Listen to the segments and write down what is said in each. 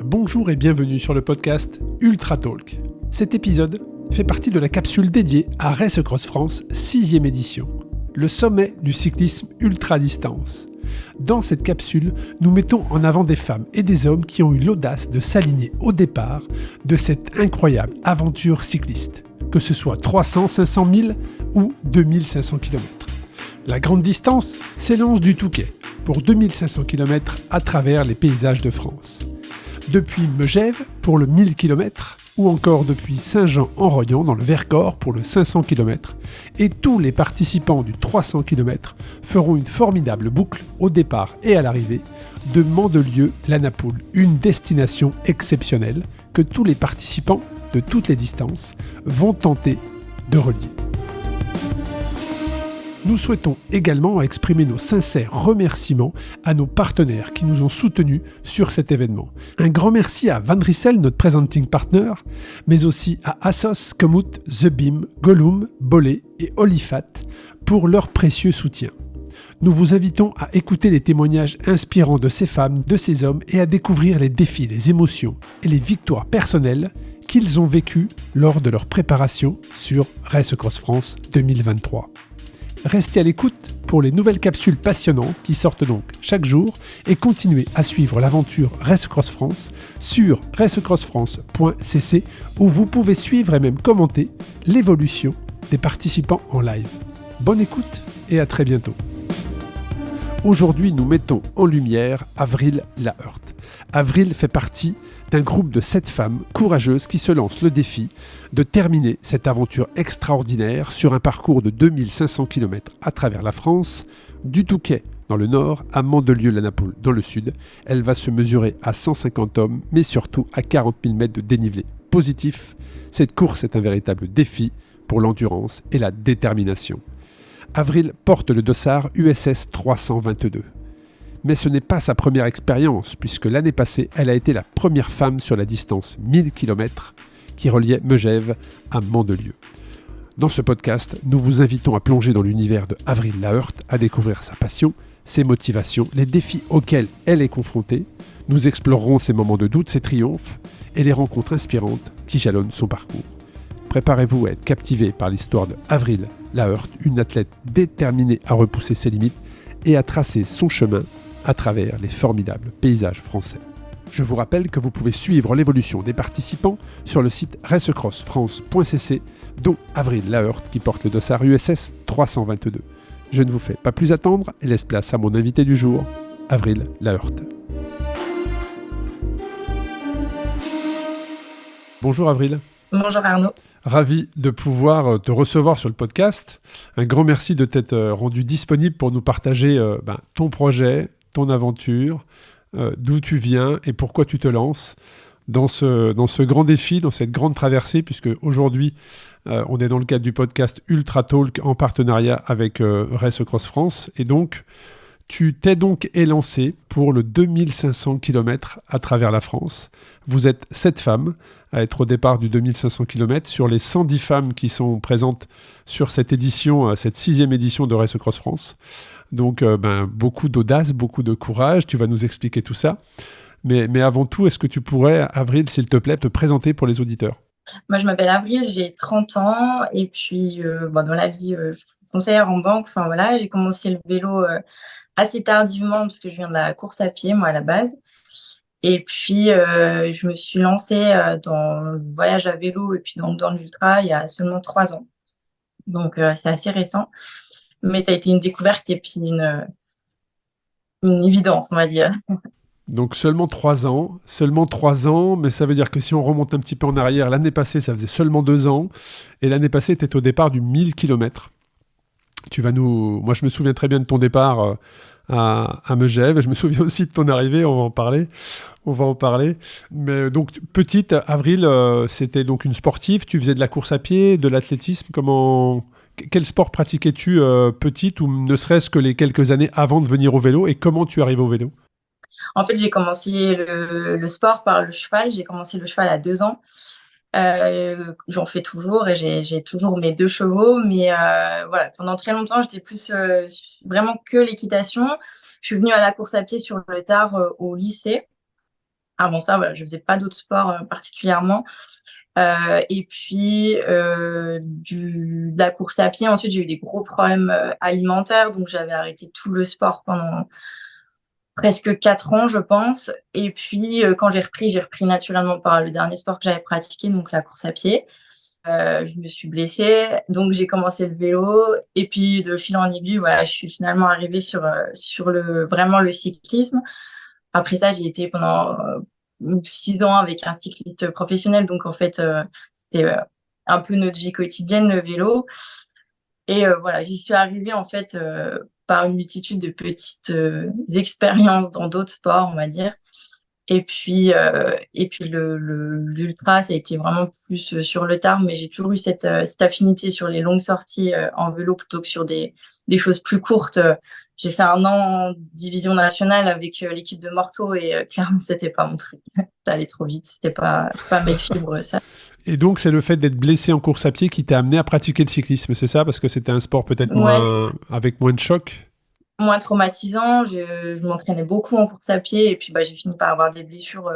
Bonjour et bienvenue sur le podcast Ultra Talk. Cet épisode fait partie de la capsule dédiée à Race Cross France 6e édition, le sommet du cyclisme ultra-distance. Dans cette capsule, nous mettons en avant des femmes et des hommes qui ont eu l'audace de s'aligner au départ de cette incroyable aventure cycliste, que ce soit 300, 500 000 ou 2500 km. La grande distance s'élance du Touquet pour 2500 km à travers les paysages de France. Depuis Megève pour le 1000 km ou encore depuis Saint-Jean-en-Royan dans le Vercors pour le 500 km. Et tous les participants du 300 km feront une formidable boucle au départ et à l'arrivée de Mandelieu-la-Napoule, une destination exceptionnelle que tous les participants de toutes les distances vont tenter de relier. Nous souhaitons également exprimer nos sincères remerciements à nos partenaires qui nous ont soutenus sur cet événement. Un grand merci à Van Rissel, notre presenting partner, mais aussi à Assos, Komoot, The Beam, Gollum, Bollé et Olifat pour leur précieux soutien. Nous vous invitons à écouter les témoignages inspirants de ces femmes, de ces hommes et à découvrir les défis, les émotions et les victoires personnelles qu'ils ont vécues lors de leur préparation sur Race Cross France 2023. Restez à l'écoute pour les nouvelles capsules passionnantes qui sortent donc chaque jour et continuez à suivre l'aventure Race Cross France sur racecrossfrance.cc où vous pouvez suivre et même commenter l'évolution des participants en live. Bonne écoute et à très bientôt. Aujourd'hui, nous mettons en lumière Avril Laheurte. Avril fait partie d'un groupe de 7 femmes courageuses qui se lancent le défi de terminer cette aventure extraordinaire sur un parcours de 2500 km à travers la France, du Touquet dans le nord à Mandelieu-la-Napoule dans le sud. Elle va se mesurer à 150 hommes, mais surtout à 40 000 mètres de dénivelé positif. Cette course est un véritable défi pour l'endurance et la détermination. Avril porte le dossard USS 322. Mais ce n'est pas sa première expérience, puisque l'année passée, elle a été la première femme sur la distance 1000 km qui reliait Megève à Mandelieu. Dans ce podcast, nous vous invitons à plonger dans l'univers de Avril Laheurte, à découvrir sa passion, ses motivations, les défis auxquels elle est confrontée. Nous explorerons ses moments de doute, ses triomphes et les rencontres inspirantes qui jalonnent son parcours. Préparez-vous à être captivé par l'histoire de Avril Laheurte, une athlète déterminée à repousser ses limites et à tracer son chemin à travers les formidables paysages français. Je vous rappelle que vous pouvez suivre l'évolution des participants sur le site racecrossfrance.cc, dont Avril Laheurte qui porte le dossard USS 322. Je ne vous fais pas plus attendre et laisse place à mon invité du jour, Avril Laheurte. Bonjour Avril. Bonjour Arnaud. Ravi de pouvoir te recevoir sur le podcast. Un grand merci de t'être rendu disponible pour nous partager ton projet, ton aventure, d'où tu viens et pourquoi tu te lances dans ce grand défi, dans cette grande traversée, puisque aujourd'hui, on est dans le cadre du podcast Ultra Talk en partenariat avec Race Cross France. Et donc, tu t'es donc élancé pour le 2500 km à travers la France. Vous êtes 7 femmes à être au départ du 2500 km sur les 110 femmes qui sont présentes sur cette édition, cette 6e édition de Race Cross France. Donc, beaucoup d'audace, beaucoup de courage. Tu vas nous expliquer tout ça. Mais avant tout, est-ce que tu pourrais, Avril, s'il te plaît, te présenter pour les auditeurs ? Moi, je m'appelle Avril, j'ai 30 ans et puis dans la vie, je suis conseillère en banque. Enfin voilà, j'ai commencé le vélo assez tardivement parce que je viens de la course à pied, moi, à la base. Et puis, je me suis lancée dans le voyage à vélo et puis dans l'ultra il y a seulement 3 ans. Donc, c'est assez récent. Mais ça a été une découverte et puis une évidence, on va dire. Donc seulement 3 ans, mais ça veut dire que si on remonte un petit peu en arrière, l'année passée, ça faisait seulement 2 ans, et l'année passée, tu étais au départ du 1000 km. Moi, je me souviens très bien de ton départ à Megève, et je me souviens aussi de ton arrivée, on va en parler. Mais donc, petite, Avril, c'était donc une sportive, tu faisais de la course à pied, de l'athlétisme, quel sport pratiquais-tu petite, ou ne serait-ce que les quelques années avant de venir au vélo, et comment tu arrives au vélo ? En fait, j'ai commencé le sport par le cheval. J'ai commencé le cheval à 2 ans. J'en fais toujours et j'ai toujours mes 2 chevaux. Mais voilà, pendant très longtemps, j'étais plus vraiment que l'équitation. Je suis venue à la course à pied sur le tard au lycée. Avant ça, voilà, je faisais pas d'autres sports particulièrement. Et puis de la course à pied. Ensuite, j'ai eu des gros problèmes alimentaires, donc j'avais arrêté tout le sport pendant presque 4 ans, je pense. Et puis quand j'ai repris naturellement par le dernier sport que j'avais pratiqué, donc la course à pied. Je me suis blessée, donc j'ai commencé le vélo. Et puis de fil en aiguille, voilà, je suis finalement arrivée sur vraiment le cyclisme. Après ça, j'ai été pendant 6 ans avec un cycliste professionnel. Donc, en fait, c'était un peu notre vie quotidienne, le vélo. Et voilà, j'y suis arrivée, en fait, par une multitude de petites expériences dans d'autres sports, on va dire. Et puis l'ultra, ça a été vraiment plus sur le tard, mais j'ai toujours eu cette affinité sur les longues sorties en vélo plutôt que sur des choses plus courtes. J'ai fait 1 an en division nationale avec l'équipe de Morteau et clairement, c'était pas mon truc. Ça allait trop vite, c'était pas mes fibres, ça. Et donc, c'est le fait d'être blessé en course à pied qui t'a amené à pratiquer le cyclisme, c'est ça? Parce que c'était un sport peut-être Ouais, avec moins de choc. moins traumatisant. Je m'entraînais beaucoup en course à pied et puis bah, j'ai fini par avoir des blessures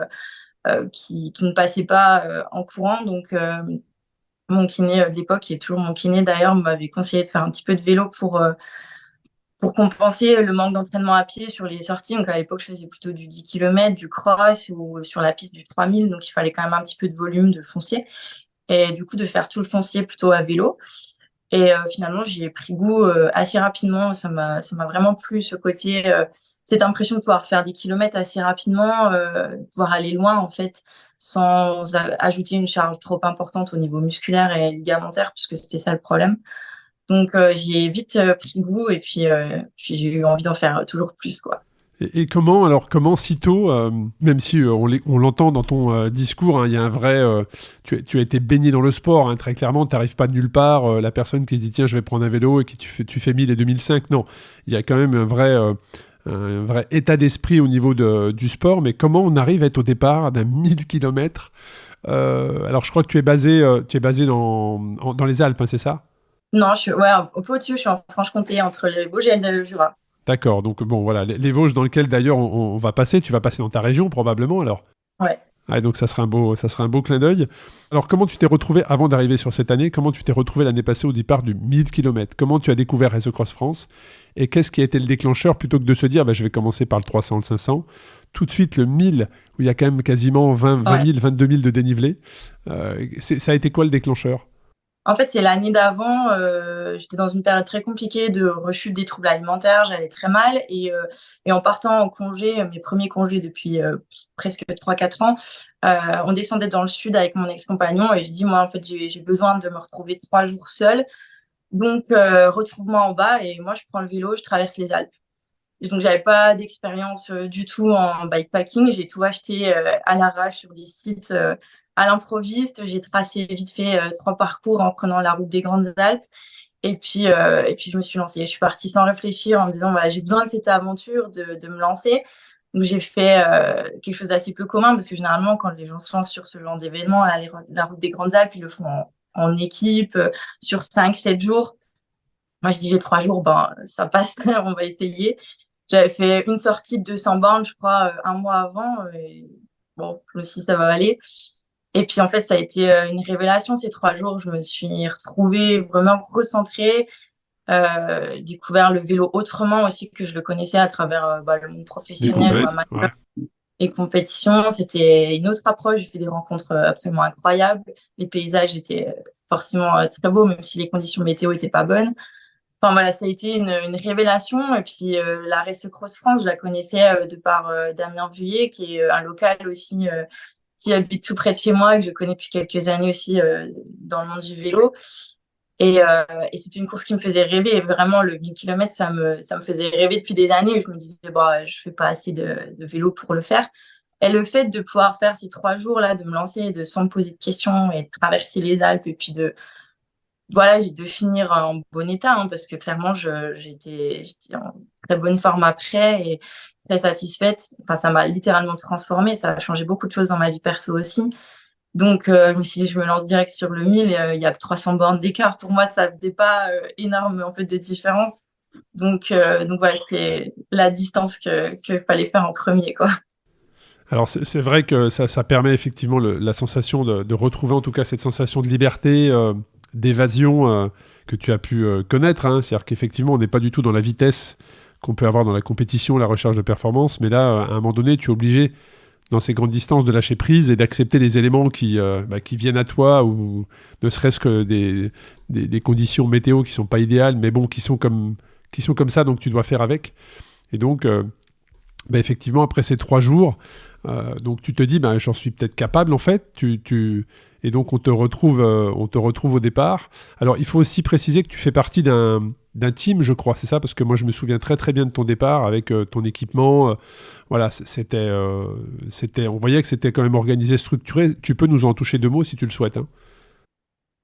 qui ne passaient pas en courant. Donc, mon kiné de l'époque, qui est toujours mon kiné d'ailleurs, m'avait conseillé de faire un petit peu de vélo pour compenser le manque d'entraînement à pied sur les sorties. Donc à l'époque, je faisais plutôt du 10 km, du cross ou sur la piste du 3000. Donc il fallait quand même un petit peu de volume de foncier. Et du coup, de faire tout le foncier plutôt à vélo. Et finalement, j'y ai pris goût assez rapidement. Ça m'a vraiment plu ce côté, cette impression de pouvoir faire des kilomètres assez rapidement, pouvoir aller loin en fait, sans ajouter une charge trop importante au niveau musculaire et ligamentaire, puisque c'était ça le problème. Donc j'y ai vite pris goût et puis j'ai eu envie d'en faire toujours plus, quoi. Et comment sitôt, même si on l'entend dans ton discours, hein, il y a un vrai, tu as été baigné dans le sport, hein, très clairement, tu n'arrives pas de nulle part, la personne qui se dit tiens je vais prendre un vélo et qui tu fais 1000 et 2005, non, il y a quand même un vrai état d'esprit au niveau du sport, mais comment on arrive à être au départ d'un 1000 km. Alors je crois que tu es basé dans les Alpes, hein, c'est ça? Non, ouais, au peu au-dessus, je suis en Franche-Comté, entre les Vosges et le Jura. D'accord, donc bon voilà, les Vosges dans lesquels d'ailleurs on va passer, tu vas passer dans ta région probablement alors. Ouais. Ah, donc ça sera un beau clin d'œil. Alors comment tu t'es retrouvé, avant d'arriver sur cette année, comment tu t'es retrouvé l'année passée au départ du 1000 km? Comment tu as découvert Race Cross France? Et qu'est-ce qui a été le déclencheur plutôt que de se dire bah, je vais commencer par le 300, le 500, tout de suite le 1000 où il y a quand même quasiment 20 Ouais. 000, 22 000 de dénivelé. Ça a été quoi le déclencheur? En fait, c'est l'année d'avant, j'étais dans une période très compliquée de rechute des troubles alimentaires, j'allais très mal et en partant en congé, mes premiers congés depuis presque 3 4 ans, on descendait dans le sud avec mon ex-compagnon et je dis moi en fait j'ai besoin de me retrouver 3 jours seule, donc retrouve-moi en bas et moi je prends le vélo, je traverse les Alpes. Et donc j'avais pas d'expérience du tout en bikepacking, j'ai tout acheté à l'arrache sur des sites à l'improviste. J'ai tracé vite fait 3 parcours en prenant la route des Grandes Alpes. Et puis je me suis lancée. Je suis partie sans réfléchir en me disant, voilà, j'ai besoin de cette aventure, de me lancer. Donc j'ai fait quelque chose d'assez peu commun parce que généralement, quand les gens se lancent sur ce genre d'événement, la route des Grandes Alpes, ils le font en équipe sur 5 7 jours. Moi, je dis, j'ai 3 jours, ben, ça passe, on va essayer. J'avais fait une sortie de 200 bornes, je crois, un mois avant. Et bon, je me suis dit, ça va aller. Et puis, en fait, ça a été une révélation ces 3 jours. Je me suis retrouvée vraiment recentrée, découvert le vélo autrement aussi que je le connaissais à travers le monde Les professionnel ou compètes, amateur ouais. et compétition. C'était une autre approche. J'ai fait des rencontres absolument incroyables. Les paysages étaient forcément très beaux, même si les conditions météo étaient pas bonnes. Enfin voilà, ça a été une révélation. Et puis la Race Cross France, je la connaissais de par Damien Vuillet, qui est un local aussi qui habite tout près de chez moi, que je connais depuis quelques années aussi dans le monde du vélo. Et c'était une course qui me faisait rêver. Et vraiment, le 1000 km, ça me faisait rêver depuis des années. Je me disais, bah, je fais pas assez de vélo pour le faire. Et le fait de pouvoir faire ces 3 jours-là, de me lancer, sans me poser de questions et de traverser les Alpes et puis voilà, j'ai de finir en bon état, hein, parce que clairement, j'étais en très bonne forme après et très satisfaite. Enfin, ça m'a littéralement transformée. Ça a changé beaucoup de choses dans ma vie perso aussi. Donc, je me suis dit, je me lance direct sur le 1000. Il y a que 300 bornes d'écart. Pour moi, ça faisait pas énorme en fait de différence. Donc voilà, c'est la distance que fallait faire en premier, quoi. Alors c'est vrai que ça permet effectivement la sensation de retrouver en tout cas cette sensation de liberté, d'évasion que tu as pu connaître, hein. C'est-à-dire qu'effectivement on n'est pas du tout dans la vitesse qu'on peut avoir dans la compétition, la recherche de performance, mais là à un moment donné tu es obligé dans ces grandes distances de lâcher prise et d'accepter les éléments qui viennent à toi, ou ne serait-ce que des conditions météo qui sont pas idéales, mais bon, qui sont comme ça, donc tu dois faire avec. Et donc, effectivement, après ces 3 jours, donc tu te dis, j'en suis peut-être capable en fait. Et donc on te retrouve au départ. Alors il faut aussi préciser que tu fais partie d'un team, je crois, c'est ça, parce que moi je me souviens très très bien de ton départ avec ton équipement. Voilà, on voyait que c'était quand même organisé, structuré. Tu peux nous en toucher 2 mots si tu le souhaites, hein.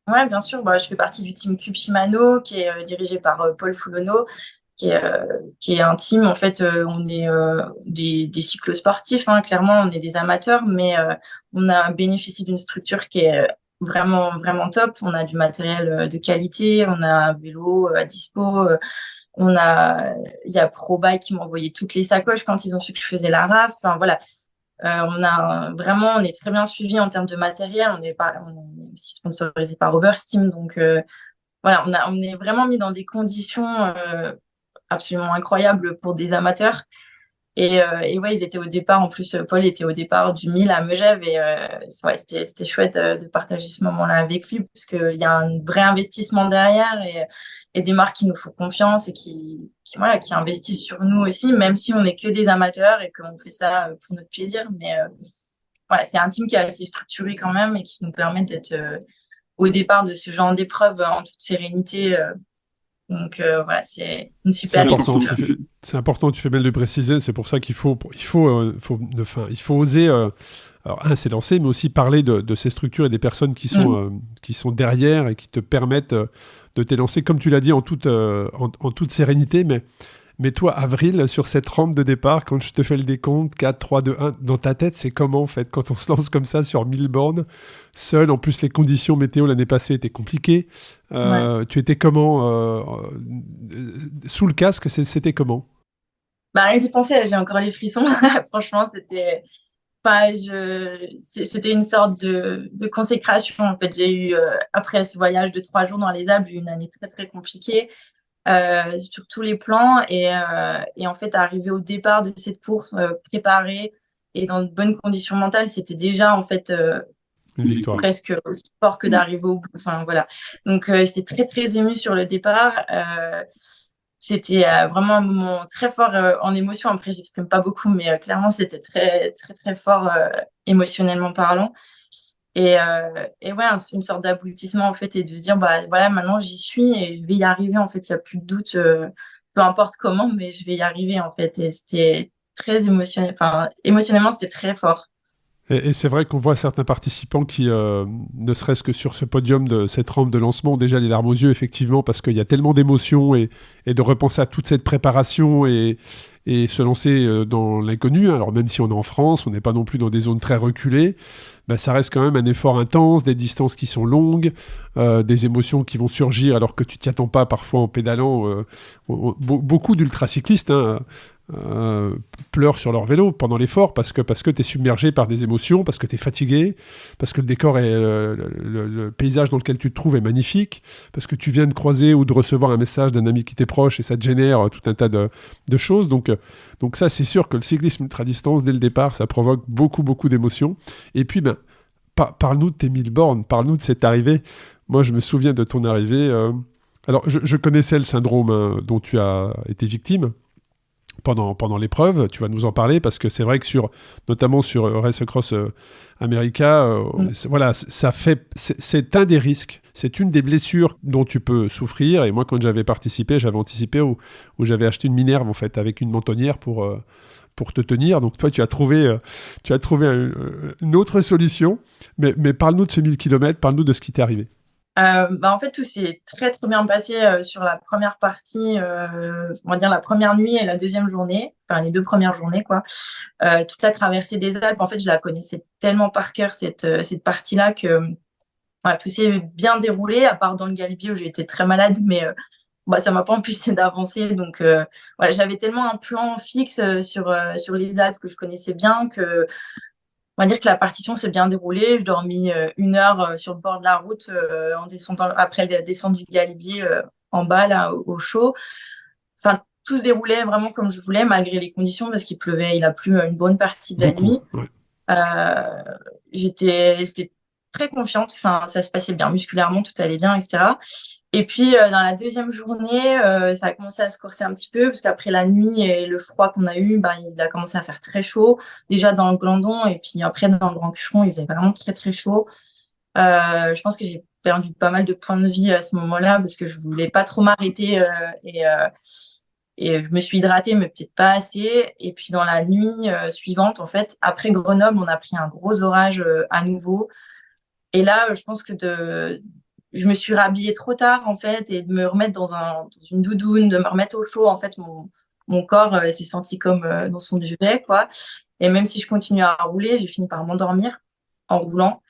Ouais, bien sûr. Je fais partie du team Club Shimano, qui est dirigé par Paul Foulonneau, qui est un team. En fait, on est des cyclosportifs, hein, clairement, on est des amateurs, mais on a bénéficié d'une structure qui est vraiment, vraiment top. On a du matériel de qualité, on a un vélo à dispo, il y a ProBike qui m'a envoyé toutes les sacoches quand ils ont su que je faisais la RAF. Enfin, voilà. On est très bien suivi en termes de matériel. On est aussi sponsorisé par Oversteam. Donc, voilà, on est vraiment mis dans des conditions absolument incroyables pour des amateurs. Et ouais, ils étaient au départ, en plus, Paul était au départ du 1000 à Megève. Et ouais, c'était chouette de partager ce moment-là avec lui, parce qu'il y a un vrai investissement derrière et des marques qui nous font confiance et voilà, qui investissent sur nous aussi, même si on n'est que des amateurs et qu'on fait ça pour notre plaisir. Mais voilà, c'est un team qui est assez structuré quand même et qui nous permet d'être au départ de ce genre d'épreuve en toute sérénité. Donc voilà, c'est une C'est super important, équipe. c'est important, tu fais bien de le préciser. C'est pour ça qu'il faut oser, alors s'élancer, mais aussi parler de ces structures et des personnes qui sont derrière et qui te permettent de t'élancer, comme tu l'as dit, en toute sérénité. Mais toi, Avril, sur cette rampe de départ, quand je te fais le décompte, 4, 3, 2, 1, dans ta tête, c'est comment en fait, quand on se lance comme ça sur 1000 bornes, seul, en plus les conditions météo l'année passée étaient compliquées. Ouais. Tu étais comment sous le casque, c'était comment? Rien d'y penser, j'ai encore les frissons. Franchement, c'était une sorte de consécration. En fait, j'ai eu, après ce voyage de 3 jours dans les Alpes, j'ai eu une année très, très compliquée sur tous les plans. Et en fait, arriver au départ de cette course, préparée et dans de bonnes conditions mentales, c'était déjà, en fait, Une victoire. presque aussi fort que d'arriver au bout. Enfin, voilà. Donc, j'étais très, très émue sur le départ. C'était vraiment un moment très fort en émotion. Après, j'exprime pas beaucoup, mais clairement, c'était très, très, très fort émotionnellement parlant. Et ouais, une sorte d'aboutissement, en fait, et de se dire, voilà, maintenant, j'y suis et je vais y arriver. En fait, il n'y a plus de doute, peu importe comment, mais je vais y arriver, en fait. Et c'était très émotionnel. Enfin, émotionnellement, c'était très fort. Et c'est vrai qu'on voit certains participants qui, ne serait-ce que sur ce podium de cette rampe de lancement, ont déjà les larmes aux yeux, effectivement, parce qu'il y a tellement d'émotions et de repenser à toute cette préparation et se lancer dans l'inconnu. Alors même si on est en France, on n'est pas non plus dans des zones très reculées, ça reste quand même un effort intense, des distances qui sont longues, des émotions qui vont surgir alors que tu t'y attends pas parfois en pédalant. Beaucoup d'ultracyclistes, hein, pleurent sur leur vélo pendant l'effort parce que tu es submergé par des émotions, parce que tu es fatigué, parce que le décor et le paysage dans lequel tu te trouves est magnifique, parce que tu viens de croiser ou de recevoir un message d'un ami qui t'est proche et ça te génère tout un tas de choses. Donc ça, c'est sûr que le cyclisme ultra-distance, dès le départ, ça provoque beaucoup, beaucoup d'émotions. Et puis, parle-nous de tes 1000 bornes, parle-nous de cette arrivée. Moi, je me souviens de ton arrivée. Alors, je connaissais le syndrome dont tu as été victime pendant l'épreuve. Tu vas nous en parler parce que c'est vrai que notamment sur Race Across America, voilà, c'est un des risques. C'est une des blessures dont tu peux souffrir. Et moi, quand j'avais participé, j'avais anticipé où j'avais acheté une Minerve en fait avec une mentonnière pour te tenir. Donc toi, tu as trouvé une autre solution. Mais parle-nous de ce 1000 km, parle-nous de ce qui t'est arrivé. En fait, tout s'est très, très bien passé sur la première partie, on va dire la première nuit et la deuxième journée, enfin les 2 premières journées, quoi. Toute la traversée des Alpes, en fait, je la connaissais tellement par cœur, cette partie-là, que voilà, tout s'est bien déroulé, à part dans le Galibier où j'ai été très malade, mais bah, ça m'a pas empêché d'avancer. Donc, voilà, j'avais tellement un plan fixe sur les Alpes que je connaissais bien que on va dire que la partition s'est bien déroulée. Je dormis 1 heure sur le bord de la route en descendant après la descente du Galibier en bas là au chaud. Enfin, tout se déroulait vraiment comme je voulais malgré les conditions parce qu'il pleuvait. Il a plu une bonne partie de la Beaucoup, nuit. ouais. J'étais très confiante. Enfin, ça se passait bien musculairement, tout allait bien, etc. Et puis dans la deuxième journée, ça a commencé à se corser un petit peu parce qu'après la nuit et le froid qu'on a eu, ben, il a commencé à faire très chaud. Déjà dans le Glandon et puis après dans le Grand Cucheron, il faisait vraiment très très chaud. Je pense que j'ai perdu pas mal de points de vie à ce moment-là parce que je voulais pas trop m'arrêter et je me suis hydratée, mais peut-être pas assez. Et puis dans la nuit suivante, en fait, après Grenoble, on a pris un gros orage à nouveau. Et là, je pense que je me suis rhabillée trop tard, en fait, et de me remettre dans une doudoune, de me remettre au chaud, en fait, mon corps s'est senti comme dans son duvet, quoi. Et même si je continuais à rouler, j'ai fini par m'endormir en roulant.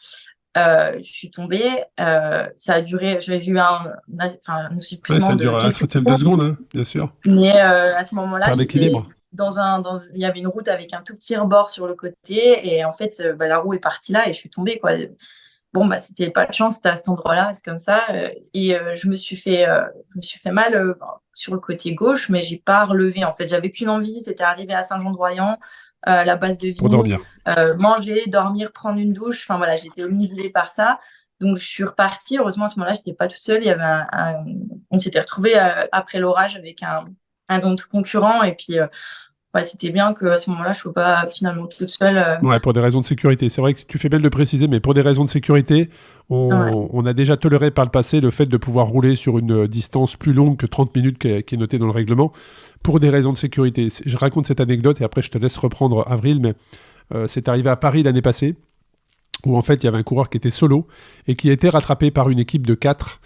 Je suis tombée. Ça a duré, j'ai eu un Ouais, ça épuisement de dure un quelques centième de secondes. seconde, hein, bien sûr. Mais à ce moment-là, Perte j'étais d'équilibre. il y avait une route avec un tout petit rebord sur le côté. Et en fait, bah, la roue est partie là et je suis tombée, quoi. Bon, bah, c'était pas de chance, c'était à cet endroit-là, c'est comme ça. Je me suis fait mal sur le côté gauche, mais j'ai pas relevé. En fait, j'avais qu'une envie, c'était arriver à Saint-Jean-de-Royan, la base de Pour Vigny, dormir. manger, dormir, prendre une douche. Enfin voilà, j'étais omnibulée par ça. Donc je suis repartie. Heureusement, à ce moment-là, j'étais pas toute seule. Il y avait on s'était retrouvés après l'orage avec un autre concurrent. Et puis, ouais, c'était bien qu'à ce moment-là, je ne sois pas finalement toute seule. Ouais, pour des raisons de sécurité. C'est vrai que tu fais bien de le préciser, mais pour des raisons de sécurité, Ouais. on a déjà toléré par le passé le fait de pouvoir rouler sur une distance plus longue que 30 minutes qui est notée dans le règlement, pour des raisons de sécurité. Je raconte cette anecdote et après je te laisse reprendre Avril, mais c'est arrivé à Paris l'année passée, où en fait il y avait un coureur qui était solo et qui a été rattrapé par une équipe de 4.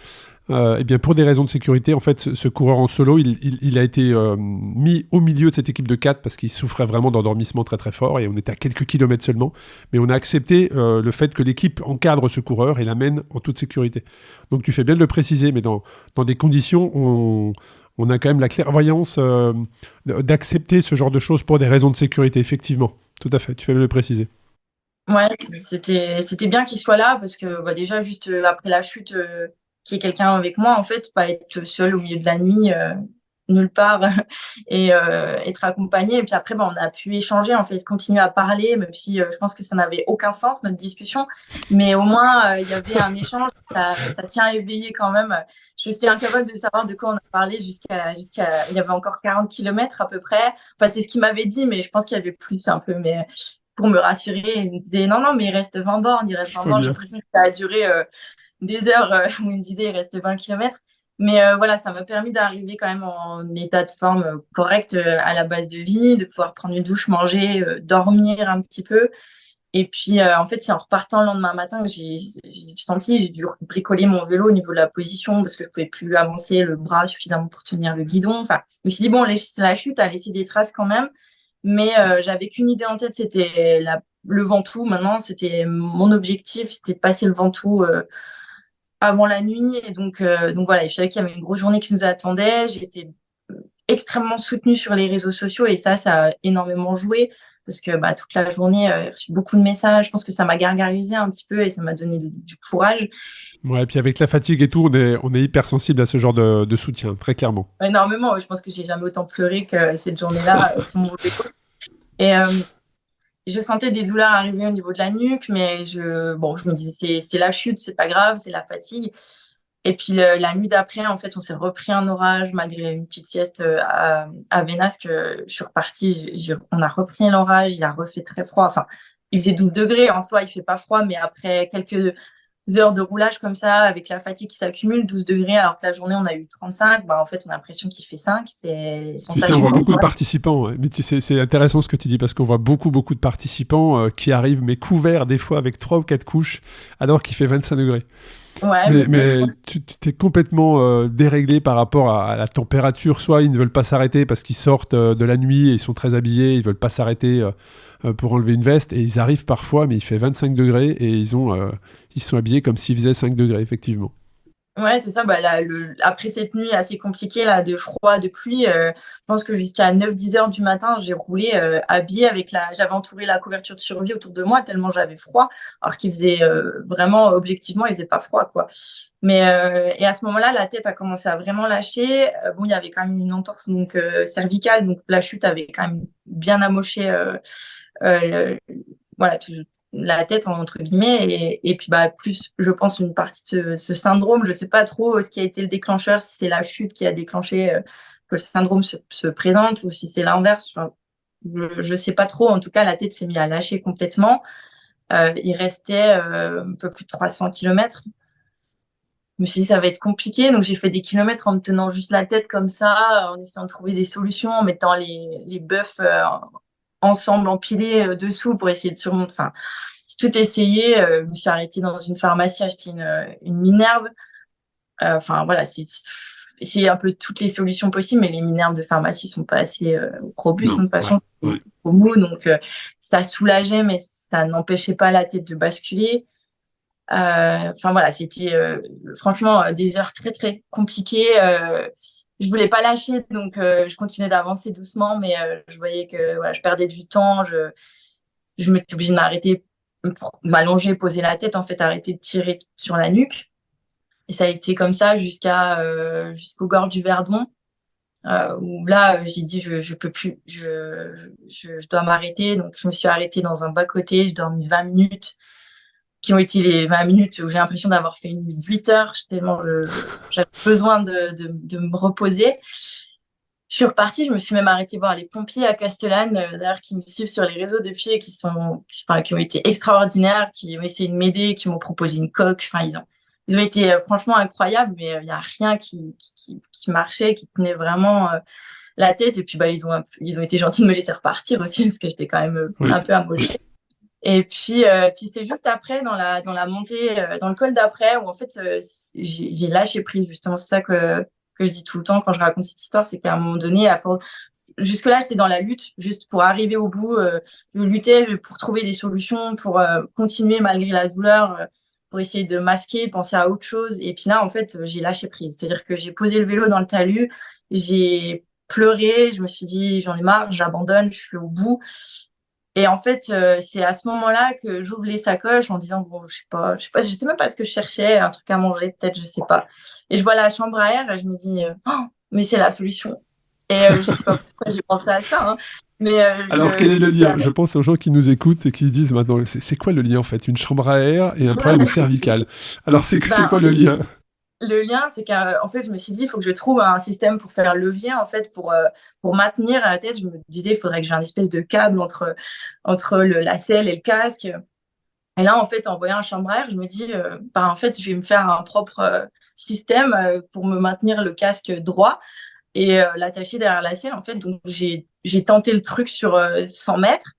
Eh bien, pour des raisons de sécurité, en fait, ce coureur en solo, il a été mis au milieu de cette équipe de 4 parce qu'il souffrait vraiment d'endormissement très très fort et on était à quelques kilomètres seulement. Mais on a accepté le fait que l'équipe encadre ce coureur et l'amène en toute sécurité. Donc tu fais bien de le préciser, mais dans des conditions où on a quand même la clairvoyance d'accepter ce genre de choses pour des raisons de sécurité, effectivement. Tout à fait, tu fais bien de le préciser. Ouais, c'était bien qu'il soit là parce que bah, déjà, juste après la chute, qu'il y ait quelqu'un avec moi, en fait, pas être seul au milieu de la nuit, nulle part, et être accompagné. Et puis après, bah, on a pu échanger, en fait, continuer à parler, même si je pense que ça n'avait aucun sens, notre discussion. Mais au moins, il y avait un échange, ça tient éveillé quand même. Je suis incapable de savoir de quoi on a parlé il y avait encore 40 kilomètres à peu près. Enfin, c'est ce qu'il m'avait dit, mais je pense qu'il y avait plus un peu. Mais pour me rassurer, il me disait non, non, mais il reste 20 bornes, il reste 20 Faut bornes. J'ai bien. l'impression que ça a duré des heures où il me disait il reste 20 kilomètres. Mais voilà, ça m'a permis d'arriver quand même en état de forme correct à la base de vie, de pouvoir prendre une douche, manger, dormir un petit peu. Et puis, en fait, c'est en repartant le lendemain matin que j'ai dû bricoler mon vélo au niveau de la position parce que je pouvais plus avancer le bras suffisamment pour tenir le guidon. Enfin, je me suis dit, bon, la chute a laissé des traces quand même. Mais j'avais qu'une idée en tête, c'était le Ventoux. Maintenant, c'était mon objectif, c'était de passer le Ventoux avant la nuit. Et donc voilà, je savais qu'il y avait une grosse journée qui nous attendait. J'étais extrêmement soutenue sur les réseaux sociaux et ça a énormément joué parce que bah, toute la journée, j'ai reçu beaucoup de messages. Je pense que ça m'a gargarisé un petit peu et ça m'a donné du courage. Ouais, et puis avec la fatigue et tout, on est hyper sensible à ce genre de soutien, très clairement. Énormément. Je pense que j'ai jamais autant pleuré que cette journée-là sur mon vélo. Et je sentais des douleurs arriver au niveau de la nuque, mais je me disais, c'est la chute, c'est pas grave, c'est la fatigue. Et puis la nuit d'après, en fait, on s'est repris un orage malgré une petite sieste à Vénasque. Je suis repartie, on a repris l'orage, il a refait très froid. Enfin, il faisait 12 degrés en soi, il fait pas froid, mais après quelques heures de roulage comme ça, avec la fatigue qui s'accumule, 12 degrés, alors que la journée, on a eu 35, bah, en fait, on a l'impression qu'il fait 5. C'est Tu sais, on sensation. voit beaucoup de participants, ouais. Mais tu sais, c'est intéressant ce que tu dis parce qu'on voit beaucoup de participants qui arrivent, mais couverts des fois avec 3 ou 4 couches, alors qu'il fait 25 degrés. Ouais, je Mais pense. tu t'es complètement déréglé par rapport à la température. Soit ils ne veulent pas s'arrêter parce qu'ils sortent de la nuit et ils sont très habillés, ils ne veulent pas s'arrêter pour enlever une veste. Et ils arrivent parfois, mais il fait 25 degrés et ils sont habillés comme s'il faisait 5 degrés, effectivement. Ouais, c'est ça. Bah, après cette nuit assez compliquée là, de froid, de pluie, je pense que jusqu'à 9-10 heures du matin, j'ai roulé habillée j'avais entouré la couverture de survie autour de moi tellement j'avais froid, alors qu'il faisait vraiment, objectivement, il faisait pas froid, quoi. Et à ce moment-là, la tête a commencé à vraiment lâcher. Bon, il y avait quand même une entorse donc cervicale, donc la chute avait quand même bien amoché voilà, la tête entre guillemets et puis bah plus je pense une partie de ce syndrome, je sais pas trop ce qui a été le déclencheur, si c'est la chute qui a déclenché que le syndrome se présente ou si c'est l'inverse. Enfin, je sais pas trop. En tout cas, la tête s'est mise à lâcher complètement. Il restait un peu plus de 300 km. Je me suis dit ça va être compliqué, donc j'ai fait des kilomètres en me tenant juste la tête comme ça, en essayant de trouver des solutions, en mettant les bœufs ensemble empilés dessous pour essayer de surmonter. Enfin, j'ai tout essayé. Je me suis arrêtée dans une pharmacie, acheter une Minerve. Enfin, voilà, c'est un peu toutes les solutions possibles, mais les Minerves de pharmacie sont pas assez robustes, Non, de toute ouais, façon, c'est ouais. trop mou. Donc, ça soulageait, mais ça n'empêchait pas la tête de basculer. Enfin, voilà, c'était franchement des heures très, très compliquées. Je voulais pas lâcher, donc je continuais d'avancer doucement, mais je voyais que voilà, je perdais du temps. Je m'étais obligée de m'arrêter pour m'allonger, poser la tête, en fait, arrêter de tirer sur la nuque. Et ça a été comme ça jusqu'au gorge du Verdon, où là, j'ai dit, je peux plus, je dois m'arrêter. Donc, je me suis arrêtée dans un bas-côté, j'ai dormi 20 minutes, qui ont été les 20 minutes où j'ai l'impression d'avoir fait une nuit de 8 heures, tellement j'avais besoin de me reposer. Je suis repartie, je me suis même arrêtée voir les pompiers à Castellane, d'ailleurs, qui me suivent sur les réseaux depuis et qui ont été extraordinaires, qui ont essayé de m'aider, qui m'ont proposé une coque. Enfin, ils ont été franchement incroyables, mais il n'y a rien qui marchait, qui tenait vraiment la tête. Et puis, bah, ils ont été gentils de me laisser repartir aussi, parce que j'étais quand même Oui, un peu amochée. Et puis c'est juste après, dans la montée, dans le col d'après, où en fait, j'ai lâché prise, justement. C'est ça que je dis tout le temps quand je raconte cette histoire, c'est qu'à un moment donné, jusque-là, j'étais dans la lutte, juste pour arriver au bout. Je luttais pour trouver des solutions, pour continuer malgré la douleur, pour essayer de masquer, penser à autre chose. Et puis là, en fait, j'ai lâché prise. C'est-à-dire que j'ai posé le vélo dans le talus, j'ai pleuré, je me suis dit, j'en ai marre, j'abandonne, je suis au bout. Et en fait, c'est à ce moment-là que j'ouvre les sacoches en disant, bon, je sais même pas ce que je cherchais, un truc à manger, peut-être, je sais pas. Et je vois la chambre à air et je me dis, oh, mais c'est la solution. Et je sais pas pourquoi j'ai pensé à ça, hein, mais Alors, quel est le lien? Je pense aux gens qui nous écoutent et qui se disent maintenant, c'est quoi le lien en fait? Une chambre à air et un problème cervical. Alors, c'est ben, quoi le lien? le lien, c'est qu'en fait, je me suis dit, il faut que je trouve un système pour faire levier, en fait, pour maintenir la tête. Je me disais, il faudrait que j'ai un espèce de câble entre la selle et le casque. Et là, en fait, en voyant un chambre à air, je me dis, bah, en fait, je vais me faire un propre système pour me maintenir le casque droit et l'attacher derrière la selle, en fait. Donc, j'ai tenté le truc sur 100 mètres.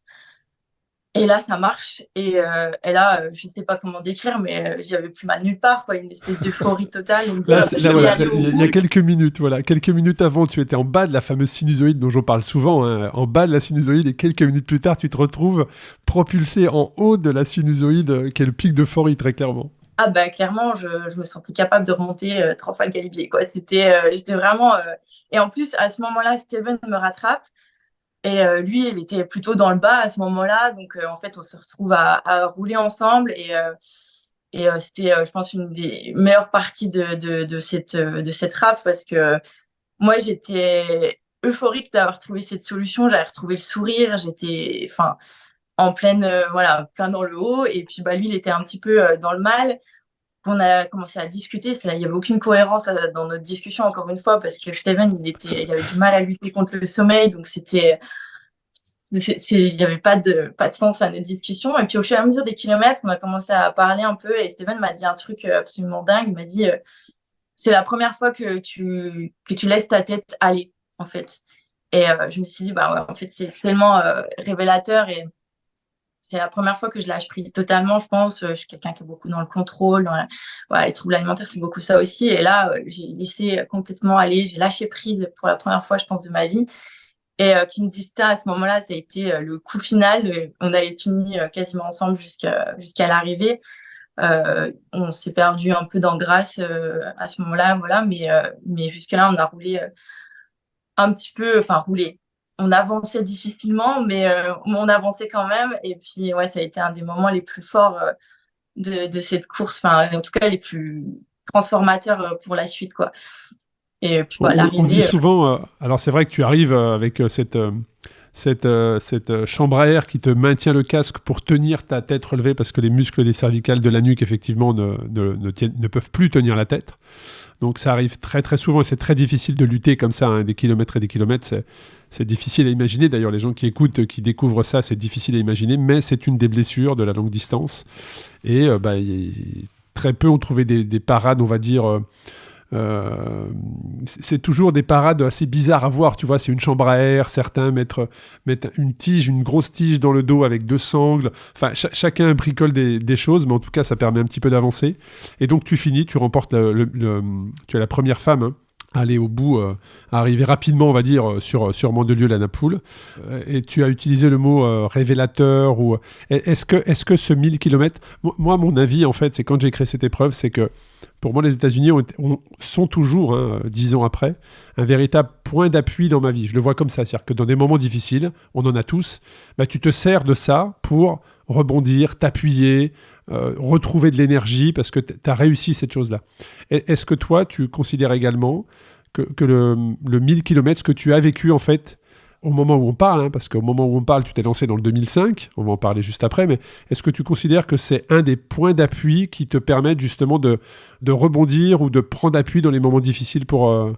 Et là, ça marche. Et là, je sais pas comment décrire, mais j'avais plus mal nulle part, quoi. Une espèce d'euphorie totale. De me dire, Là, je vais y voilà, aller au il y a bout. quelques minutes, voilà, quelques minutes avant, tu étais en bas de la fameuse sinusoïde dont j'en parle souvent, hein, en bas de la sinusoïde, et quelques minutes plus tard, tu te retrouves propulsé en haut de la sinusoïde, qui est le pic d'euphorie, très clairement. Ah bah clairement, je me sentais capable de remonter 3 fois le galibier, quoi. J'étais vraiment. Et en plus, à ce moment-là, Steven me rattrape. Et lui, il était plutôt dans le bas à ce moment-là. Donc, en fait, on se retrouve à rouler ensemble. Et c'était, je pense, une des meilleures parties de cette rafle parce que moi, j'étais euphorique d'avoir trouvé cette solution. J'avais retrouvé le sourire. J'étais, enfin, en pleine, voilà, plein dans le haut. Et puis, bah, lui, il était un petit peu dans le mal. On a commencé à discuter. Il n'y avait aucune cohérence dans notre discussion, encore une fois, parce que Steven, il avait du mal à lutter contre le sommeil. Donc, il n'y avait pas de sens à notre discussion. Et puis, au fur et à mesure des kilomètres, on a commencé à parler un peu. Et Steven m'a dit un truc absolument dingue. Il m'a dit, c'est la première fois que tu laisses ta tête aller, en fait. Et je me suis dit, bah ouais, en fait, c'est tellement révélateur. Et c'est la première fois que je lâche prise totalement, je pense. Je suis quelqu'un qui est beaucoup dans le contrôle. Ouais, les troubles alimentaires, c'est beaucoup ça aussi. Et là, j'ai laissé complètement aller. J'ai lâché prise pour la première fois, je pense, de ma vie. Et Kindista, à ce moment-là, ça a été le coup final. On avait fini quasiment ensemble jusqu'à l'arrivée. On s'est perdu un peu dans Grasse à ce moment-là, voilà, mais jusque-là, on a roulé un petit peu, enfin roulé. On avançait difficilement, mais on avançait quand même. Et puis, ouais, ça a été un des moments les plus forts de cette course, enfin, en tout cas, les plus transformateurs pour la suite, quoi. Et puis, bah, On dit l'arrivée. souvent, alors c'est vrai que tu arrives avec cette chambre à air qui te maintient le casque pour tenir ta tête relevée parce que les muscles des cervicales de la nuque, effectivement, ne peuvent plus tenir la tête. Donc ça arrive très très souvent et c'est très difficile de lutter comme ça, hein, des kilomètres et des kilomètres. C'est difficile à imaginer. D'ailleurs, les gens qui écoutent, qui découvrent ça, c'est difficile à imaginer, mais c'est une des blessures de la longue distance. Et très peu ont trouvé des parades, on va dire. C'est toujours des parades assez bizarres à voir, tu vois, c'est une chambre à air, certains mettent une grosse tige dans le dos avec 2 sangles, enfin chacun bricole des choses, mais en tout cas ça permet un petit peu d'avancer, et donc tu finis, tu remportes tu es la première femme, hein, à aller au bout, à arriver rapidement, on va dire, sur Mandelieu-la-Napoule. Et tu as utilisé le mot révélateur. Est-ce que ce 1000 km, moi, mon avis, en fait, c'est quand j'ai créé cette épreuve, c'est que pour moi, les États-Unis sont toujours, 10 ans après, un véritable point d'appui dans ma vie. Je le vois comme ça. C'est-à-dire que dans des moments difficiles, on en a tous, bah, tu te sers de ça pour rebondir, t'appuyer, retrouver de l'énergie parce que tu as réussi cette chose-là. Est-ce que toi, tu considères également que le 1000 km, ce que tu as vécu en fait, au moment où on parle, hein, parce qu'au moment où on parle, tu t'es lancé dans le 2005, on va en parler juste après, mais est-ce que tu considères que c'est un des points d'appui qui te permettent justement de rebondir ou de prendre appui dans les moments difficiles pour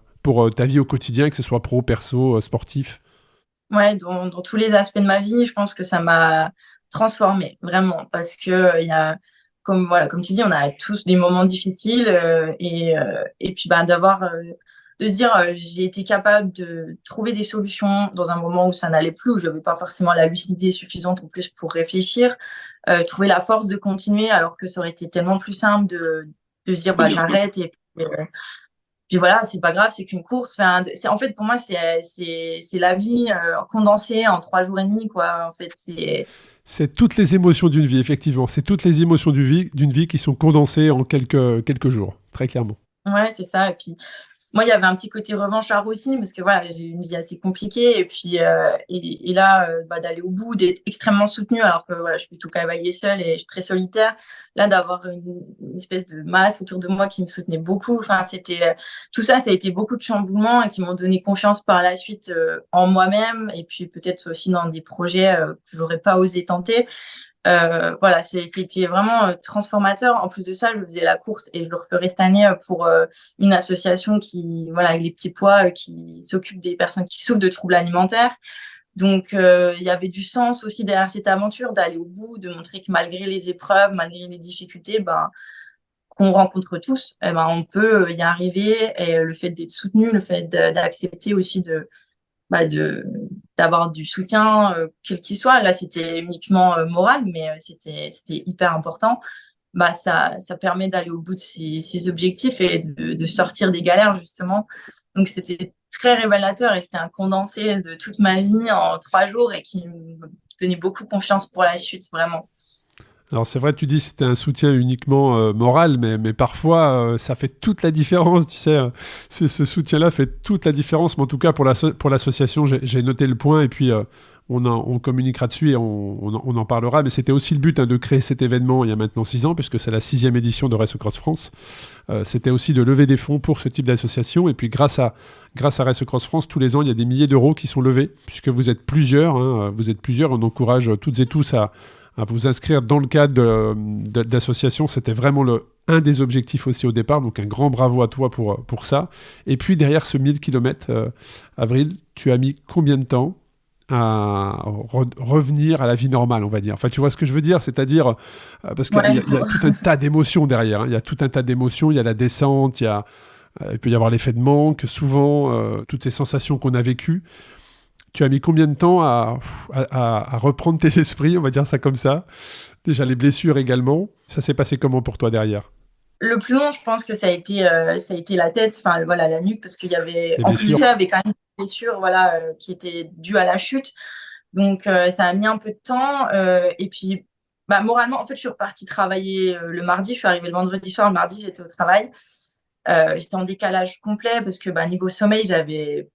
ta vie au quotidien, que ce soit pro, perso, sportif? Ouais, dans tous les aspects de ma vie, je pense que ça m'a transformée, vraiment, parce que il y a, comme tu dis, on a tous des moments difficiles et puis bah, de se dire, j'ai été capable de trouver des solutions dans un moment où ça n'allait plus, où je n'avais pas forcément la lucidité suffisante en plus pour réfléchir, trouver la force de continuer alors que ça aurait été tellement plus simple de se dire, bah, j'arrête et puis voilà, c'est pas grave, c'est qu'une course. Enfin, en fait, pour moi, c'est la vie condensée en 3 jours et demi, quoi. En fait, C'est toutes les émotions d'une vie, effectivement. C'est toutes les émotions d'une vie qui sont condensées en quelques jours, très clairement. ouais, c'est ça. Et puis, moi, il y avait un petit côté revanchard aussi, parce que voilà, j'ai eu une vie assez compliquée. Et puis, et là, bah, d'aller au bout, d'être extrêmement soutenue, alors que voilà, je suis plutôt cavalier seule et je suis très solitaire. Là, d'avoir une espèce de masse autour de moi qui me soutenait beaucoup. Enfin, tout ça, ça a été beaucoup de chamboulements et qui m'ont donné confiance par la suite en moi-même. Et puis, peut-être aussi dans des projets que j'aurais pas osé tenter. Voilà, c'était vraiment transformateur. En plus de ça, je faisais la course et je le referai cette année pour une association qui, voilà, avec les petits pois, qui s'occupe des personnes qui souffrent de troubles alimentaires. Donc, il y avait du sens aussi derrière cette aventure, d'aller au bout, de montrer que malgré les épreuves, malgré les difficultés, ben, qu'on rencontre tous, eh ben, on peut y arriver. Et le fait d'être soutenu, le fait d'accepter aussi bah, d'avoir du soutien, quel qu'il soit. Là, c'était uniquement moral, mais c'était hyper important. Bah, ça permet d'aller au bout de ses objectifs et de sortir des galères, justement. Donc, c'était très révélateur et c'était un condensé de toute ma vie en 3 jours et qui me donnait beaucoup confiance pour la suite, vraiment. Alors c'est vrai, tu dis que c'était un soutien uniquement moral, mais parfois ça fait toute la différence, tu sais. Ce soutien-là fait toute la différence, mais en tout cas pour l'association, j'ai noté le point et puis on communiquera dessus et on en parlera. Mais c'était aussi le but, hein, de créer cet événement il y a maintenant 6 ans, puisque c'est la 6e édition de Race Across France. C'était aussi de lever des fonds pour ce type d'association. Et puis grâce à Race Across France, tous les ans, il y a des milliers d'euros qui sont levés, puisque vous êtes plusieurs, hein, on encourage toutes et tous à vous inscrire dans le cadre d'association. C'était vraiment un des objectifs aussi au départ, donc un grand bravo à toi pour ça. Et puis derrière ce 1000 km, Avril, tu as mis combien de temps à revenir à la vie normale, on va dire? Enfin, tu vois ce que je veux dire? C'est-à-dire, parce qu'il Ouais. y a tout un tas d'émotions derrière, hein. Il y a tout un tas d'émotions, il y a la descente, il peut y avoir l'effet de manque, souvent, toutes ces sensations qu'on a vécues. Tu as mis combien de temps à reprendre tes esprits, on va dire ça comme ça? Déjà les blessures également. Ça s'est passé comment pour toi derrière? Le plus long, je pense que ça a été la tête, enfin voilà, la nuque, parce qu'il y avait, Les en plus de blessures? ça, il y avait quand même une blessure, voilà, qui était due à la chute. Donc ça a mis un peu de temps. Et puis Bah, moralement, en fait, je suis repartie travailler le mardi. Je suis arrivée le vendredi soir. Le mardi, j'étais au travail. J'étais en décalage complet parce que niveau sommeil, j'avais